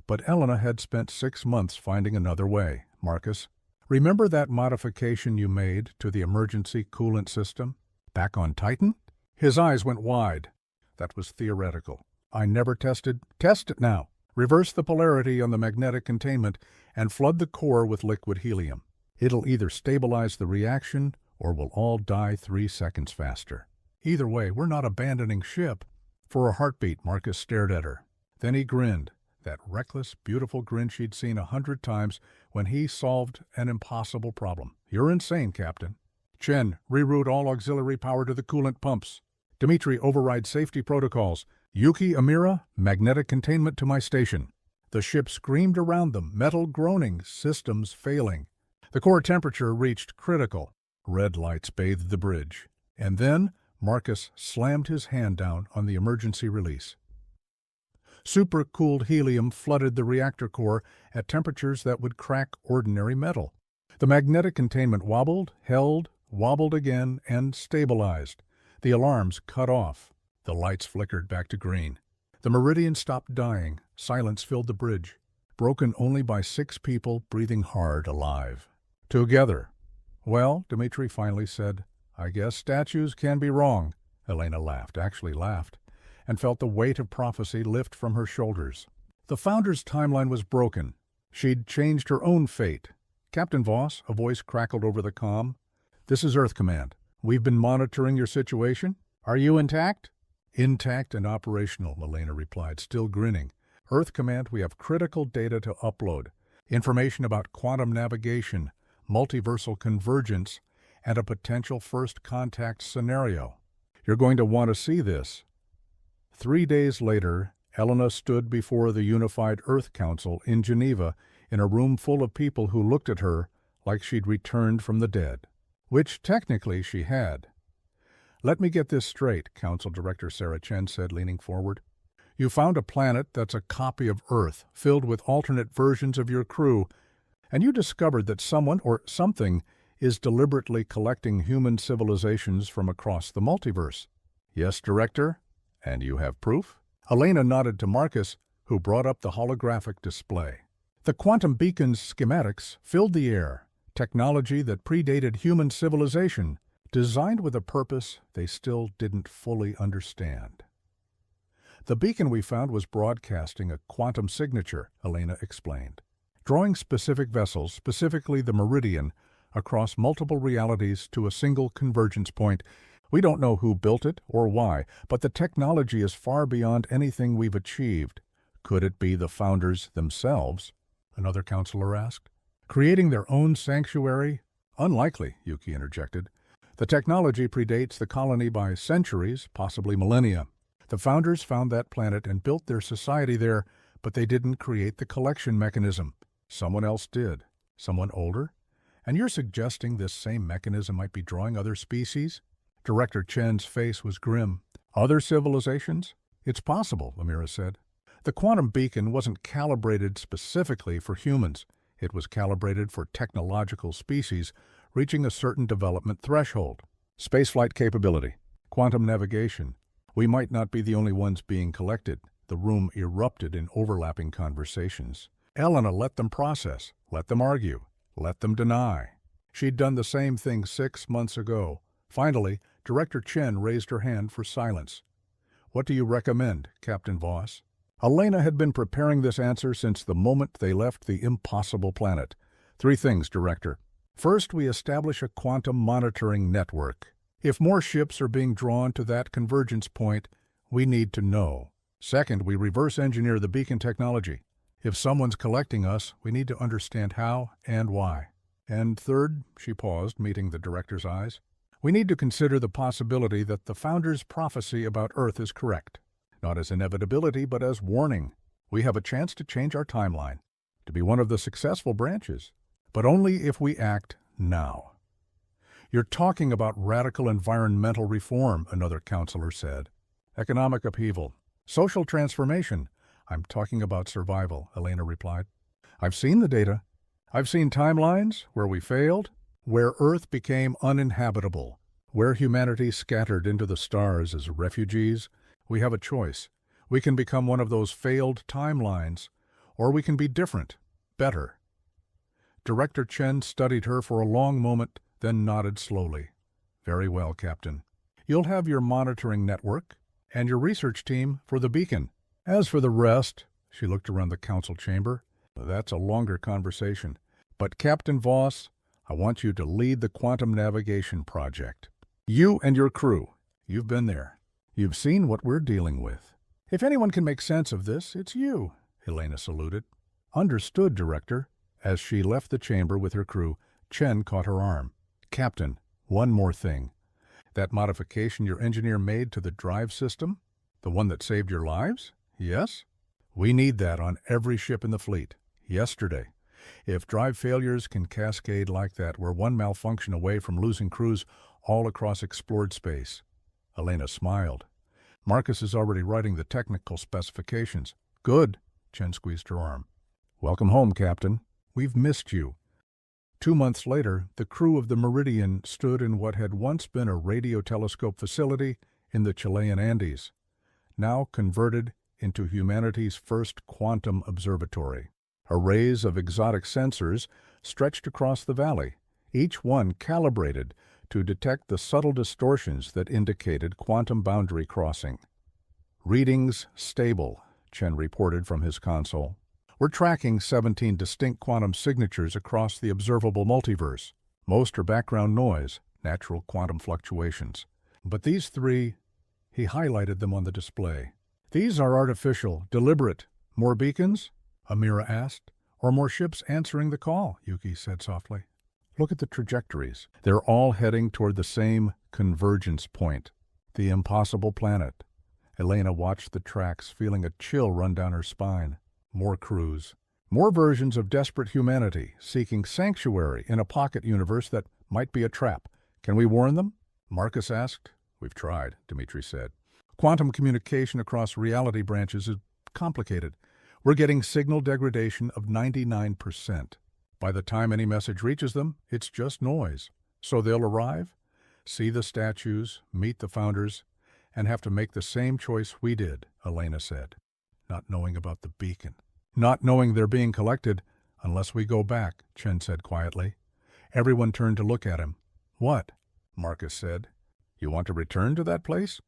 But Elena had spent 6 months finding another way. "Marcus, remember that modification you made to the emergency coolant system? Back on Titan?" His eyes went wide. "That was theoretical. I never tested." "Test it now. Reverse the polarity on the magnetic containment and flood the core with liquid helium. It'll either stabilize the reaction or we'll all die 3 seconds faster. Either way, we're not abandoning ship." For a heartbeat, Marcus stared at her. Then he grinned, that reckless, beautiful grin she'd seen 100 times when he solved an impossible problem. "You're insane, Captain. Chen, reroute all auxiliary power to the coolant pumps. Dmitri, override safety protocols. Yuki, Amira, magnetic containment to my station." The ship screamed around them, metal groaning, systems failing. The core temperature reached critical. Red lights bathed the bridge. And then Marcus slammed his hand down on the emergency release. Supercooled helium flooded the reactor core at temperatures that would crack ordinary metal. The magnetic containment wobbled, held, wobbled again, and stabilized. The alarms cut off. The lights flickered back to green. The meridian stopped dying. Silence filled the bridge, broken only by 6 people breathing hard, alive. "Together." "Well," Dmitri finally said, "I guess statues can be wrong." Elena laughed, actually laughed, and felt the weight of prophecy lift from her shoulders. The Founder's timeline was broken. She'd changed her own fate. "Captain Voss," a voice crackled over the comm. "This is Earth Command. We've been monitoring your situation. Are you intact?" "Intact and operational," Elena replied, still grinning. "Earth Command, we have critical data to upload. Information about quantum navigation, multiversal convergence, and a potential first contact scenario. You're going to want to see this." 3 days later, Elena stood before the Unified Earth Council in Geneva in a room full of people who looked at her like she'd returned from the dead. Which technically she had. "Let me get this straight," Council Director Sarah Chen said, leaning forward. "You found a planet that's a copy of Earth, filled with alternate versions of your crew, and you discovered that someone or something is deliberately collecting human civilizations from across the multiverse." "Yes, Director? And you have proof?" Elena nodded to Marcus, who brought up the holographic display. The quantum beacon's schematics filled the air, technology that predated human civilization, designed with a purpose they still didn't fully understand. "The beacon we found was broadcasting a quantum signature," Elena explained, drawing specific vessels, specifically the Meridian, across multiple realities to a single convergence point. "We don't know who built it or why, but the technology is far beyond anything we've achieved." "Could it be the Founders themselves?" another counselor asked. "Creating their own sanctuary?" "Unlikely," Yuki interjected. "The technology predates the colony by centuries, possibly millennia. The Founders found that planet and built their society there, but they didn't create the collection mechanism. Someone else did. Someone older? And you're suggesting this same mechanism might be drawing other species?" Director Chen's face was grim. "Other civilizations? It's possible," Amira said. "The quantum beacon wasn't calibrated specifically for humans. It was calibrated for technological species reaching a certain development threshold. Spaceflight capability, quantum navigation. We might not be the only ones being collected." The room erupted in overlapping conversations. Elena let them process, let them argue, let them deny. She'd done the same thing 6 months ago. Finally, Director Chen raised her hand for silence. "What do you recommend, Captain Voss?" Elena had been preparing this answer since the moment they left the impossible planet. "3 things, Director. First, we establish a quantum monitoring network. If more ships are being drawn to that convergence point, we need to know. Second, we reverse engineer the beacon technology. If someone's collecting us, we need to understand how and why. And third," she paused, meeting the Director's eyes, "we need to consider the possibility that the Founder's prophecy about Earth is correct. Not as inevitability, but as warning. We have a chance to change our timeline, to be one of the successful branches. But only if we act now." "You're talking about radical environmental reform," another counselor said. Economic upheaval. Social transformation. I'm talking about survival, Elena replied. I've seen the data. I've seen timelines where we failed, where Earth became uninhabitable, where humanity scattered into the stars as refugees. We have a choice. We can become one of those failed timelines, or we can be different, better. Director Chen studied her for a long moment, then nodded slowly. Very well, Captain. You'll have your monitoring network and your research team for the beacon. As for the rest, she looked around the council chamber, that's a longer conversation. But Captain Voss, I want you to lead the quantum navigation project. You and your crew, you've been there. You've seen what we're dealing with. If anyone can make sense of this, it's you, Elena saluted. Understood, Director. As she left the chamber with her crew, Chen caught her arm. Captain, one more thing. That modification your engineer made to the drive system, the one that saved your lives? Yes? We need that on every ship in the fleet. Yesterday. If drive failures can cascade like that, we're one malfunction away from losing crews all across explored space. Elena smiled. Marcus is already writing the technical specifications. Good. Chen squeezed her arm. Welcome home, Captain. We've missed you. 2 months later, the crew of the Meridian stood in what had once been a radio telescope facility in the Chilean Andes, now converted into humanity's first quantum observatory. Arrays of exotic sensors stretched across the valley, each one calibrated to detect the subtle distortions that indicated quantum boundary crossing. Readings stable, Chen reported from his console. We're tracking 17 distinct quantum signatures across the observable multiverse. Most are background noise, natural quantum fluctuations. But these three, he highlighted them on the display. These are artificial, deliberate. More beacons? Amira asked. Or more ships answering the call, Yuki said softly. Look at the trajectories. They're all heading toward the same convergence point. The impossible planet. Elena watched the tracks, feeling a chill run down her spine. More crews. More versions of desperate humanity, seeking sanctuary in a pocket universe that might be a trap. Can we warn them? Marcus asked. We've tried, Dmitri said. Quantum communication across reality branches is complicated. We're getting signal degradation of 99%. By the time any message reaches them, it's just noise. So they'll arrive, see the statues, meet the founders, and have to make the same choice we did, Elena said. Not knowing about the beacon. Not knowing they're being collected unless we go back, Chen said quietly. Everyone turned to look at him. What? Marcus said. You want to return to that place?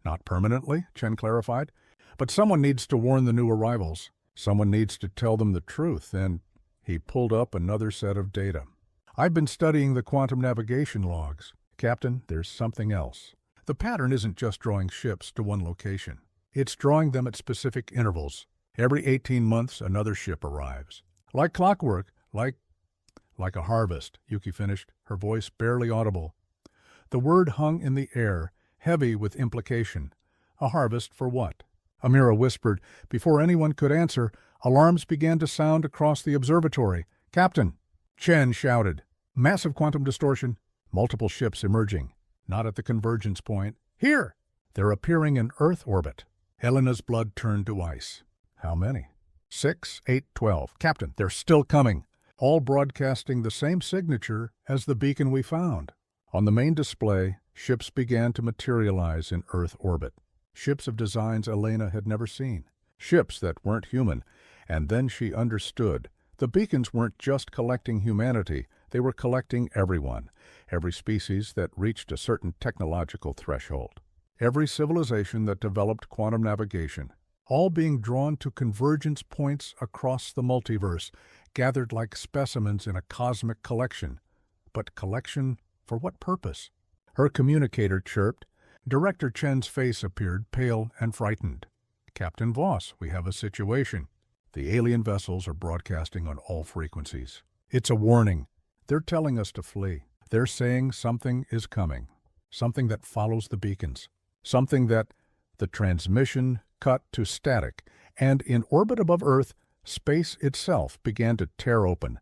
Not permanently, Chen clarified. But someone needs to warn the new arrivals. Someone needs to tell them the truth, and he pulled up another set of data. I've been studying the quantum navigation logs. Captain, there's something else. The pattern isn't just drawing ships to one location. It's drawing them at specific intervals. Every 18 months, another ship arrives. Like clockwork, like a harvest, Yuki finished, her voice barely audible. The word hung in the air, heavy with implication. A harvest for what? Amira whispered. Before anyone could answer, alarms began to sound across the observatory. Captain! Chen shouted. Massive quantum distortion. Multiple ships emerging. Not at the convergence point. Here! They're appearing in Earth orbit. Helena's blood turned to ice. How many? 6, 8, 12. Captain, they're still coming. All broadcasting the same signature as the beacon we found. On the main display, ships began to materialize in Earth orbit. Ships of designs Elena had never seen. Ships that weren't human. And then she understood. The beacons weren't just collecting humanity. They were collecting everyone. Every species that reached a certain technological threshold. Every civilization that developed quantum navigation. All being drawn to convergence points across the multiverse, gathered like specimens in a cosmic collection. But collection for what purpose? Her communicator chirped. Director Chen's face appeared, pale and frightened. Captain Voss, we have a situation. The alien vessels are broadcasting on all frequencies. It's a warning. They're telling us to flee. They're saying something is coming. Something that follows the beacons. Something that the transmission cut to static, and in orbit above Earth, space itself began to tear open.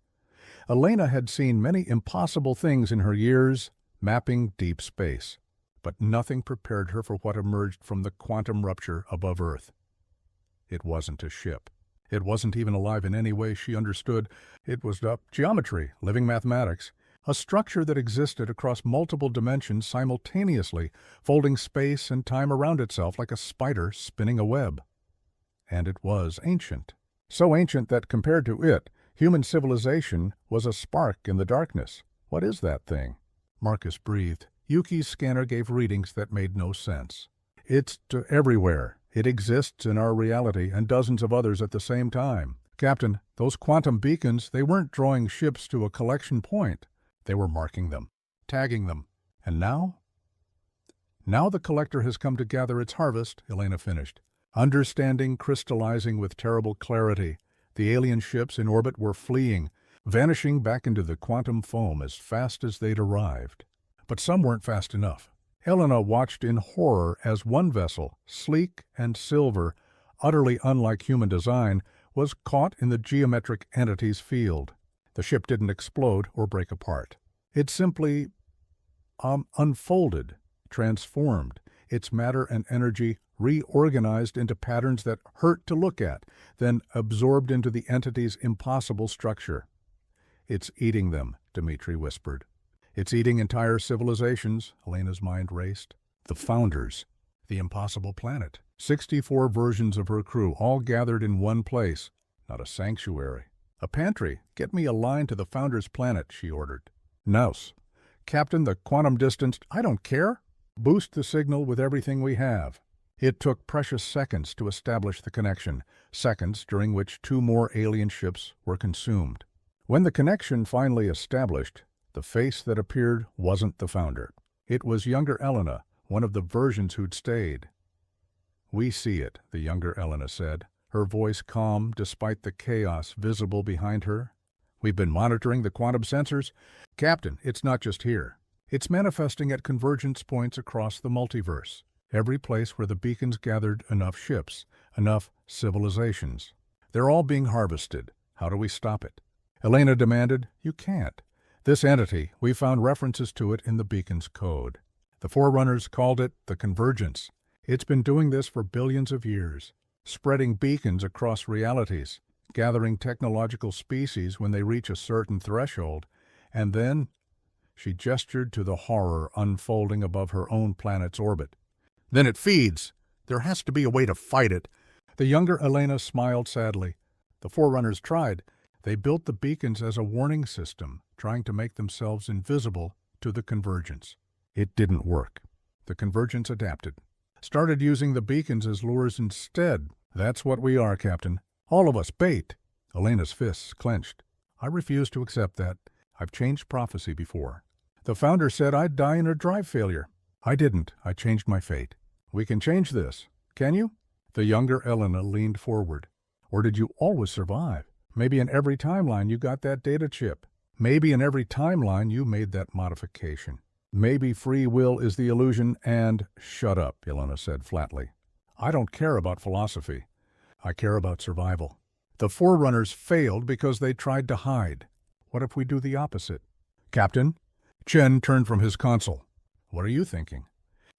Elena had seen many impossible things in her years mapping deep space. but nothing prepared her for what emerged from the quantum rupture above Earth. It wasn't a ship. It wasn't even alive in any way she understood. It was geometry, living mathematics, a structure that existed across multiple dimensions simultaneously, folding space and time around itself like a spider spinning a web. And it was ancient. So ancient that compared to it, human civilization was a spark in the darkness. What is that thing? Marcus breathed. Yuki's scanner gave readings that made no sense. It's everywhere. It exists in our reality and dozens of others at the same time. Captain, those quantum beacons, they weren't drawing ships to a collection point. They were marking them, tagging them. And now? Now the collector has come to gather its harvest, Elena finished. Understanding crystallizing with terrible clarity. The alien ships in orbit were fleeing, vanishing back into the quantum foam as fast as they'd arrived. But some weren't fast enough. Elena watched in horror as one vessel, sleek and silver, utterly unlike human design, was caught in the geometric entity's field. The ship didn't explode or break apart. It simply unfolded, transformed, its matter and energy reorganized into patterns that hurt to look at, then absorbed into the entity's impossible structure. "It's eating them," Dmitri whispered. "It's eating entire civilizations," Elena's mind raced. The Founders, the impossible planet. 64 versions of her crew, all gathered in one place. Not a sanctuary. "A pantry. Get me a line to the Founders' planet," she ordered. "Nous. Captain, the quantum distance—" "I don't care. Boost the signal with everything we have." It took precious seconds to establish the connection, seconds during which 2 more alien ships were consumed. When the connection finally established, the face that appeared wasn't the Founder. It was younger Elena, one of the versions who'd stayed. "We see it," the younger Elena said, her voice calm despite the chaos visible behind her. "We've been monitoring the quantum sensors. Captain, it's not just here. It's manifesting at convergence points across the multiverse. Every place where the beacons gathered enough ships, enough civilizations. They're all being harvested. How do we stop it?" Elena demanded. "You can't. This entity, we found references to it in the beacon's code. The Forerunners called it the Convergence. It's been doing this for billions of years, spreading beacons across realities, gathering technological species when they reach a certain threshold, and then—" She gestured to the horror unfolding above her own planet's orbit. "Then it feeds. There has to be a way to fight it." The younger Elena smiled sadly. "The Forerunners tried. They built the beacons as a warning system, trying to make themselves invisible to the Convergence. It didn't work. The Convergence adapted. Started using the beacons as lures instead. That's what we are, Captain. All of us, bait." Elena's fists clenched. "I refuse to accept that. I've changed prophecy before. The Founder said I'd die in a drive failure. I didn't. I changed my fate. We can change this. Can you?" The younger Elena leaned forward. "Or did you always survive? Maybe in every timeline you got that data chip. Maybe in every timeline you made that modification. Maybe free will is the illusion and—" "Shut up," Elena said flatly. "I don't care about philosophy. I care about survival. The Forerunners failed because they tried to hide. What if we do the opposite?" "Captain?" Chen turned from his console. "What are you thinking?"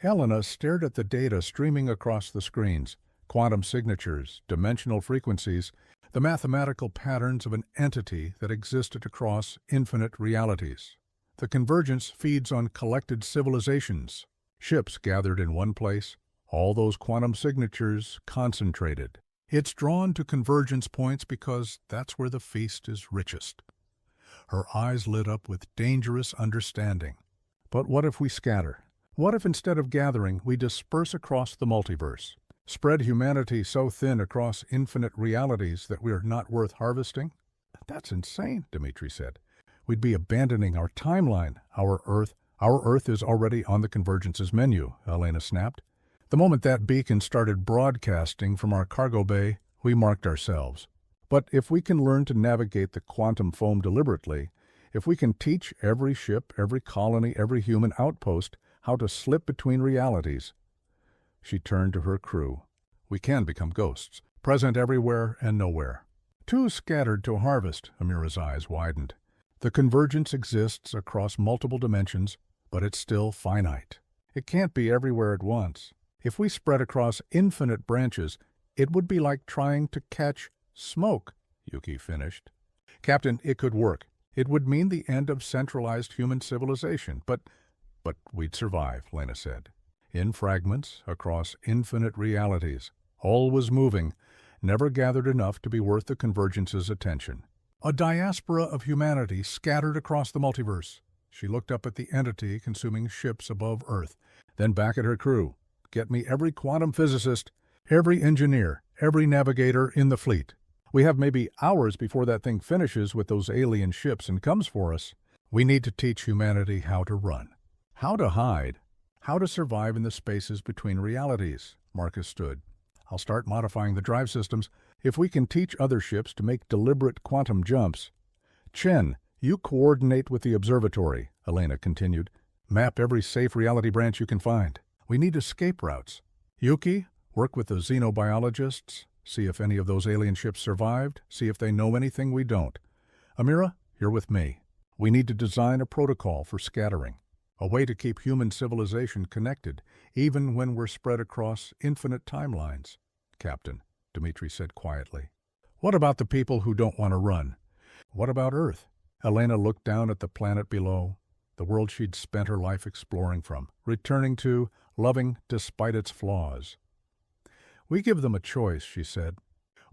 Elena stared at the data streaming across the screens. Quantum signatures, dimensional frequencies, the mathematical patterns of an entity that existed across infinite realities. The Convergence feeds on collected civilizations, ships gathered in one place, all those quantum signatures concentrated. It's drawn to convergence points because that's where the feast is richest. Her eyes lit up with dangerous understanding. "But what if we scatter? What if instead of gathering, we disperse across the multiverse? Spread humanity so thin across infinite realities that we're not worth harvesting?" "That's insane," Dmitri said. "We'd be abandoning our timeline, our Earth." "Our Earth is already on the Convergence's menu," Elena snapped. "The moment that beacon started broadcasting from our cargo bay, we marked ourselves. But if we can learn to navigate the quantum foam deliberately, if we can teach every ship, every colony, every human outpost how to slip between realities—" She turned to her crew. "We can become ghosts, present everywhere and nowhere. Too scattered to harvest." Amira's eyes widened. "The Convergence exists across multiple dimensions, but it's still finite. It can't be everywhere at once. If we spread across infinite branches, it would be like trying to catch smoke, Yuki finished. Captain, it could work. It would mean the end of centralized human civilization, but we'd survive, Lena said. In fragments, across infinite realities, all was moving, never gathered enough to be worth the convergence's attention. A diaspora of humanity scattered across the multiverse. She looked up at the entity consuming ships above Earth, then back at her crew. Get me every quantum physicist, every engineer, every navigator in the fleet. We have maybe hours before that thing finishes with those alien ships and comes for us. We need to teach humanity how to run, how to hide, how to survive in the spaces between realities. Marcus stood. I'll start modifying the drive systems. If we can teach other ships to make deliberate quantum jumps. Chen, you coordinate with the observatory, Elena continued. Map every safe reality branch you can find. We need escape routes. Yuki, work with the xenobiologists. See if any of those alien ships survived. See if they know anything we don't. Amira, you're with me. We need to design a protocol for scattering. A way to keep human civilization connected, even when we're spread across infinite timelines. Captain, Dmitri said quietly. What about the people who don't want to run? What about Earth? Elena looked down at the planet below, the world she'd spent her life exploring from, returning to, loving despite its flaws. We give them a choice, she said.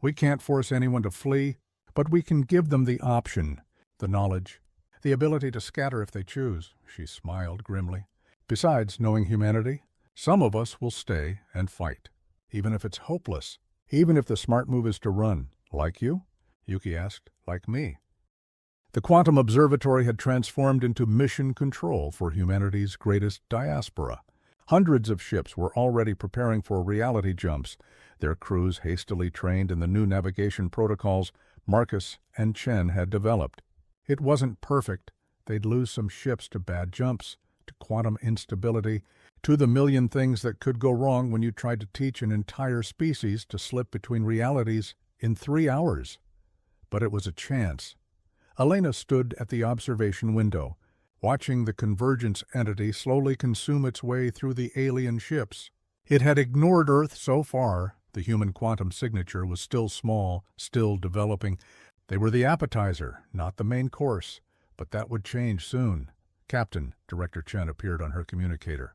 We can't force anyone to flee, but we can give them the option, the knowledge, the ability to scatter if they choose. She smiled grimly. Besides knowing humanity, some of us will stay and fight, even if it's hopeless, even if the smart move is to run. Like you? Yuki asked. Like me. The Quantum Observatory had transformed into mission control for humanity's greatest diaspora. Hundreds of ships were already preparing for reality jumps, their crews hastily trained in the new navigation protocols Marcus and Chen had developed. It wasn't perfect. They'd lose some ships to bad jumps, to quantum instability, to the million things that could go wrong when you tried to teach an entire species to slip between realities in 3 hours. But it was a chance. Elena stood at the observation window, watching the convergence entity slowly consume its way through the alien ships. It had ignored Earth so far. The human quantum signature was still small, still developing. They were the appetizer, not the main course. But that would change soon. Captain, Director Chen appeared on her communicator.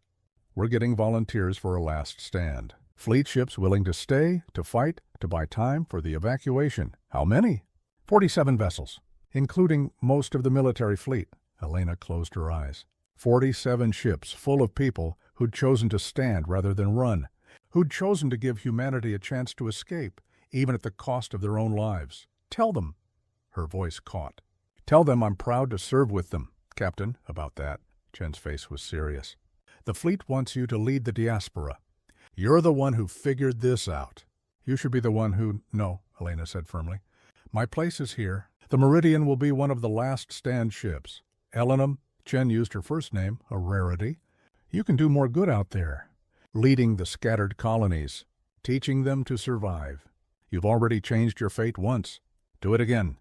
We're getting volunteers for a last stand. Fleet ships willing to stay, to fight, to buy time for the evacuation. How many? 47 vessels, including most of the military fleet. Elena closed her eyes. 47 ships full of people who'd chosen to stand rather than run, who'd chosen to give humanity a chance to escape, even at the cost of their own lives. Tell them. Her voice caught. Tell them I'm proud to serve with them, Captain, about that. Chen's face was serious. The fleet wants you to lead the diaspora. You're the one who figured this out. You should be the one who... No, Elena said firmly. My place is here. The Meridian will be one of the last stand ships. Elenum, Chen used her first name, a rarity. You can do more good out there, leading the scattered colonies, teaching them to survive. You've already changed your fate once. Do it again.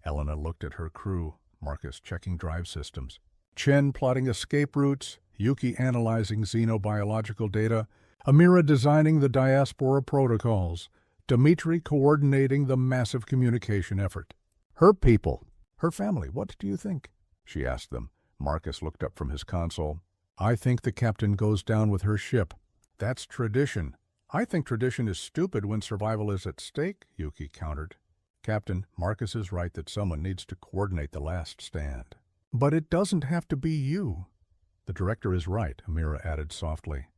Elena looked at her crew, Marcus checking drive systems, Chen plotting escape routes, Yuki analyzing xenobiological data, Amira designing the diaspora protocols, Dmitri coordinating the massive communication effort. Her people, her family, what do you think? She asked them. Marcus looked up from his console. I think the captain goes down with her ship. That's tradition. I think tradition is stupid when survival is at stake, Yuki countered. Captain, Marcus is right that someone needs to coordinate the last stand. But it doesn't have to be you. The director is right, Amira added softly.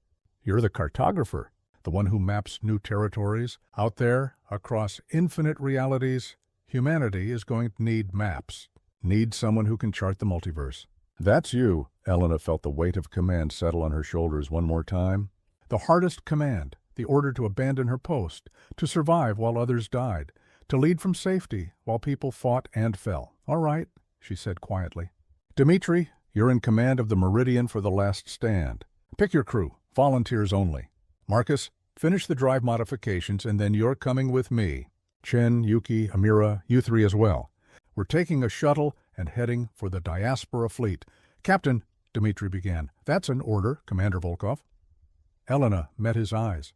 You're the cartographer, the one who maps new territories. Out there, across infinite realities, humanity is going to need maps. Need someone who can chart the multiverse. That's you. Elena felt the weight of command settle on her shoulders one more time. The hardest command, the order to abandon her post, to survive while others died, to lead from safety while people fought and fell. All right, she said quietly. Dmitri, you're in command of the Meridian for the last stand. Pick your crew, volunteers only. Marcus, finish the drive modifications and then you're coming with me. Chen, Yuki, Amira, you three as well. We're taking a shuttle and heading for the diaspora fleet. Captain, Dmitri began. "That's an order, Commander Volkov." Elena met his eyes.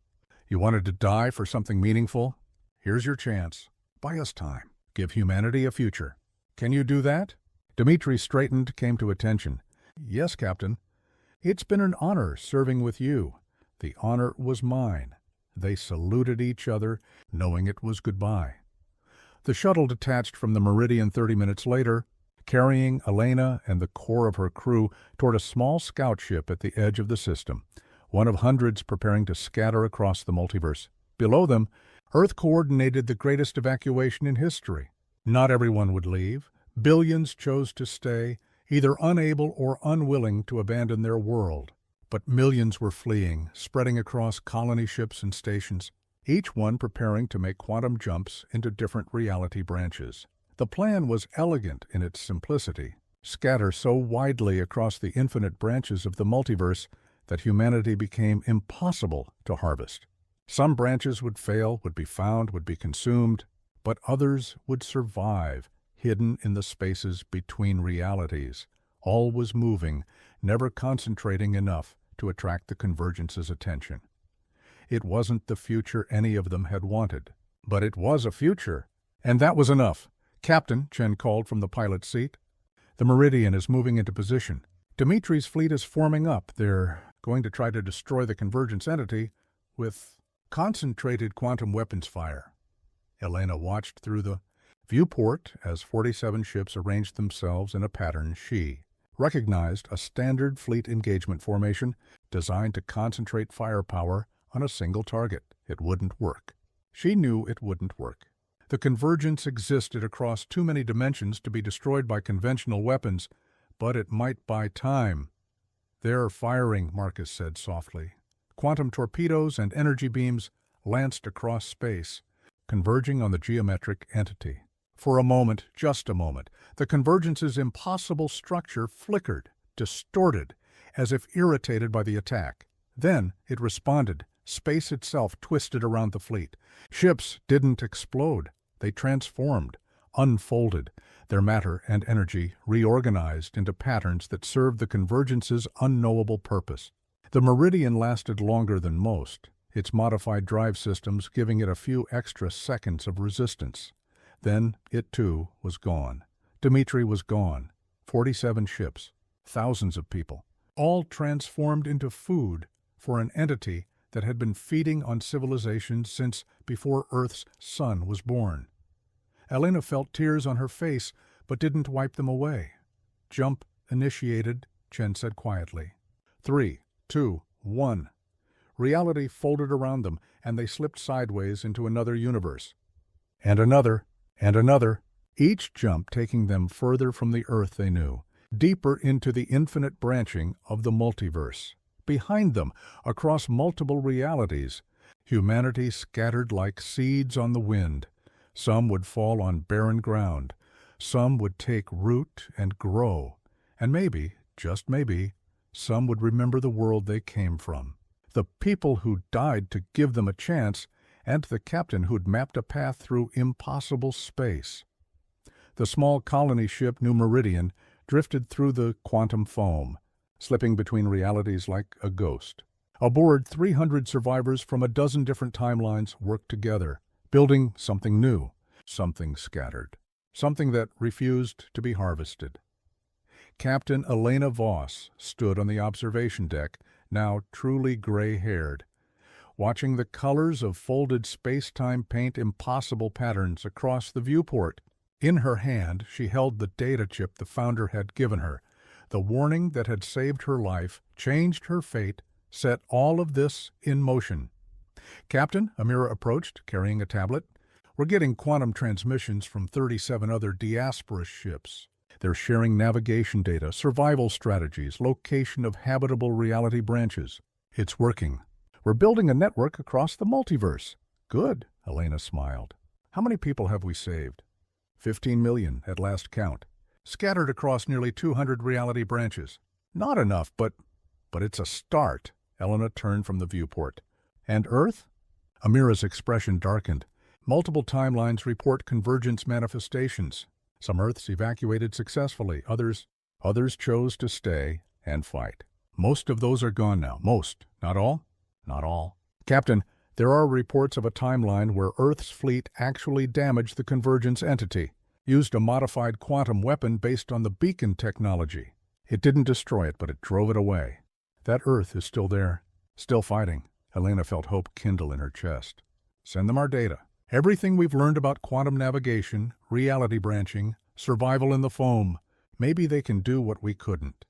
"You wanted to die for something meaningful? Here's your chance. Buy us time. Give humanity a future. Can you do that?" Dmitri straightened, came to attention. "Yes, Captain. It's been an honor serving with you. The honor was mine." They saluted each other, knowing it was goodbye. The shuttle detached from the Meridian 30 minutes later, carrying Elena and the core of her crew toward a small scout ship at the edge of the system, one of hundreds preparing to scatter across the multiverse. Below them, Earth coordinated the greatest evacuation in history. Not everyone would leave. Billions chose to stay, either unable or unwilling to abandon their world. But millions were fleeing, spreading across colony ships and stations, each one preparing to make quantum jumps into different reality branches. The plan was elegant in its simplicity: scatter so widely across the infinite branches of the multiverse that humanity became impossible to harvest. Some branches would fail, would be found, would be consumed, but others would survive, hidden in the spaces between realities. All was moving, never concentrating enough to attract the Convergence's attention. It wasn't the future any of them had wanted, but it was a future, and that was enough. "Captain," Chen called from the pilot's seat, "the Meridian is moving into position. Dimitri's fleet is forming up. They're going to try to destroy the Convergence entity with concentrated quantum weapons fire." Elena watched through the viewport as 47 ships arranged themselves in a pattern she recognized: a standard fleet engagement formation designed to concentrate firepower on a single target. It wouldn't work. She knew it wouldn't work. The Convergence existed across too many dimensions to be destroyed by conventional weapons, but it might buy time. "They're firing," Marcus said softly. Quantum torpedoes and energy beams lanced across space, converging on the geometric entity. For a moment, just a moment, the Convergence's impossible structure flickered, distorted, as if irritated by the attack. Then it responded. Space itself twisted around the fleet. Ships didn't explode. They transformed, unfolded, their matter and energy reorganized into patterns that served the Convergence's unknowable purpose. The Meridian lasted longer than most, its modified drive systems giving it a few extra seconds of resistance. Then it, too, was gone. Dmitri was gone. 47 ships, thousands of people, all transformed into food for an entity that had been feeding on civilization since before Earth's sun was born. Elena felt tears on her face, but didn't wipe them away. "Jump initiated," Chen said quietly. 3, 2, 1. Reality folded around them, and they slipped sideways into another universe. And another, each jump taking them further from the Earth they knew, deeper into the infinite branching of the multiverse. Behind them, across multiple realities, humanity scattered like seeds on the wind. Some would fall on barren ground, some would take root and grow, and maybe, just maybe, some would remember the world they came from, the people who died to give them a chance, and the captain who'd mapped a path through impossible space. The small colony ship New Meridian drifted through the quantum foam, slipping between realities like a ghost. Aboard, 300 survivors from a dozen different timelines worked together, building something new, something scattered, something that refused to be harvested. Captain Elena Voss stood on the observation deck, now truly gray-haired, watching the colors of folded space-time paint impossible patterns across the viewport. In her hand, she held the data chip the Founder had given her, the warning that had saved her life, changed her fate, set all of this in motion. "Captain," Amira approached, carrying a tablet, "we're getting quantum transmissions from 37 other diaspora ships. They're sharing navigation data, survival strategies, location of habitable reality branches. It's working. We're building a network across the multiverse." "Good," Elena smiled. "How many people have we saved?" 15 million at last count, scattered across nearly 200 reality branches. "Not enough, but it's a start." Elena turned from the viewport. "And Earth?" Amira's expression darkened. "Multiple timelines report convergence manifestations. Some Earths evacuated successfully, others chose to stay, and fight. Most of those are gone now. Most. Not all? Not all. Captain, there are reports of a timeline where Earth's fleet actually damaged the Convergence entity, used a modified quantum weapon based on the beacon technology. It didn't destroy it, but it drove it away. That Earth is still there, still fighting. Helena felt hope kindle in her chest. Send them our data. Everything we've learned about quantum navigation, reality branching, survival in the foam. Maybe they can do what we couldn't.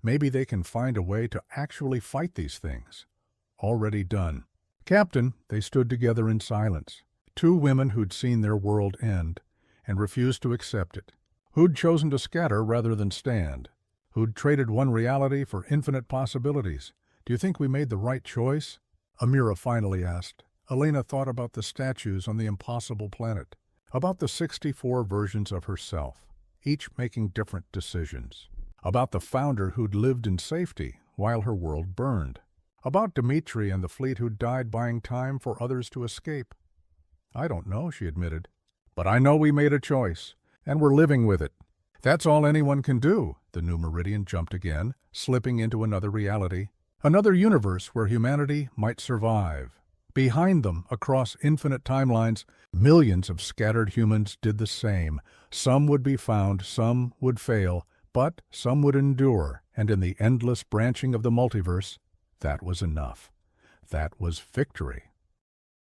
Maybe they can find a way to actually fight these things. Already done. Captain, they stood together in silence. Two women who'd seen their world end and refused to accept it. Who'd chosen to scatter rather than stand. Who'd traded one reality for infinite possibilities. Do you think we made the right choice? Amira finally asked. Elena thought about the statues on the impossible planet, about the 64 versions of herself, each making different decisions, about the founder who'd lived in safety while her world burned, about Dmitri and the fleet who'd died buying time for others to escape. I don't know, she admitted, but I know we made a choice, and we're living with it. That's all anyone can do. The new Meridian jumped again, slipping into another reality, another universe where humanity might survive. Behind them, across infinite timelines, millions of scattered humans did the same. Some would be found, some would fail, but some would endure, and in the endless branching of the multiverse, that was enough. That was victory.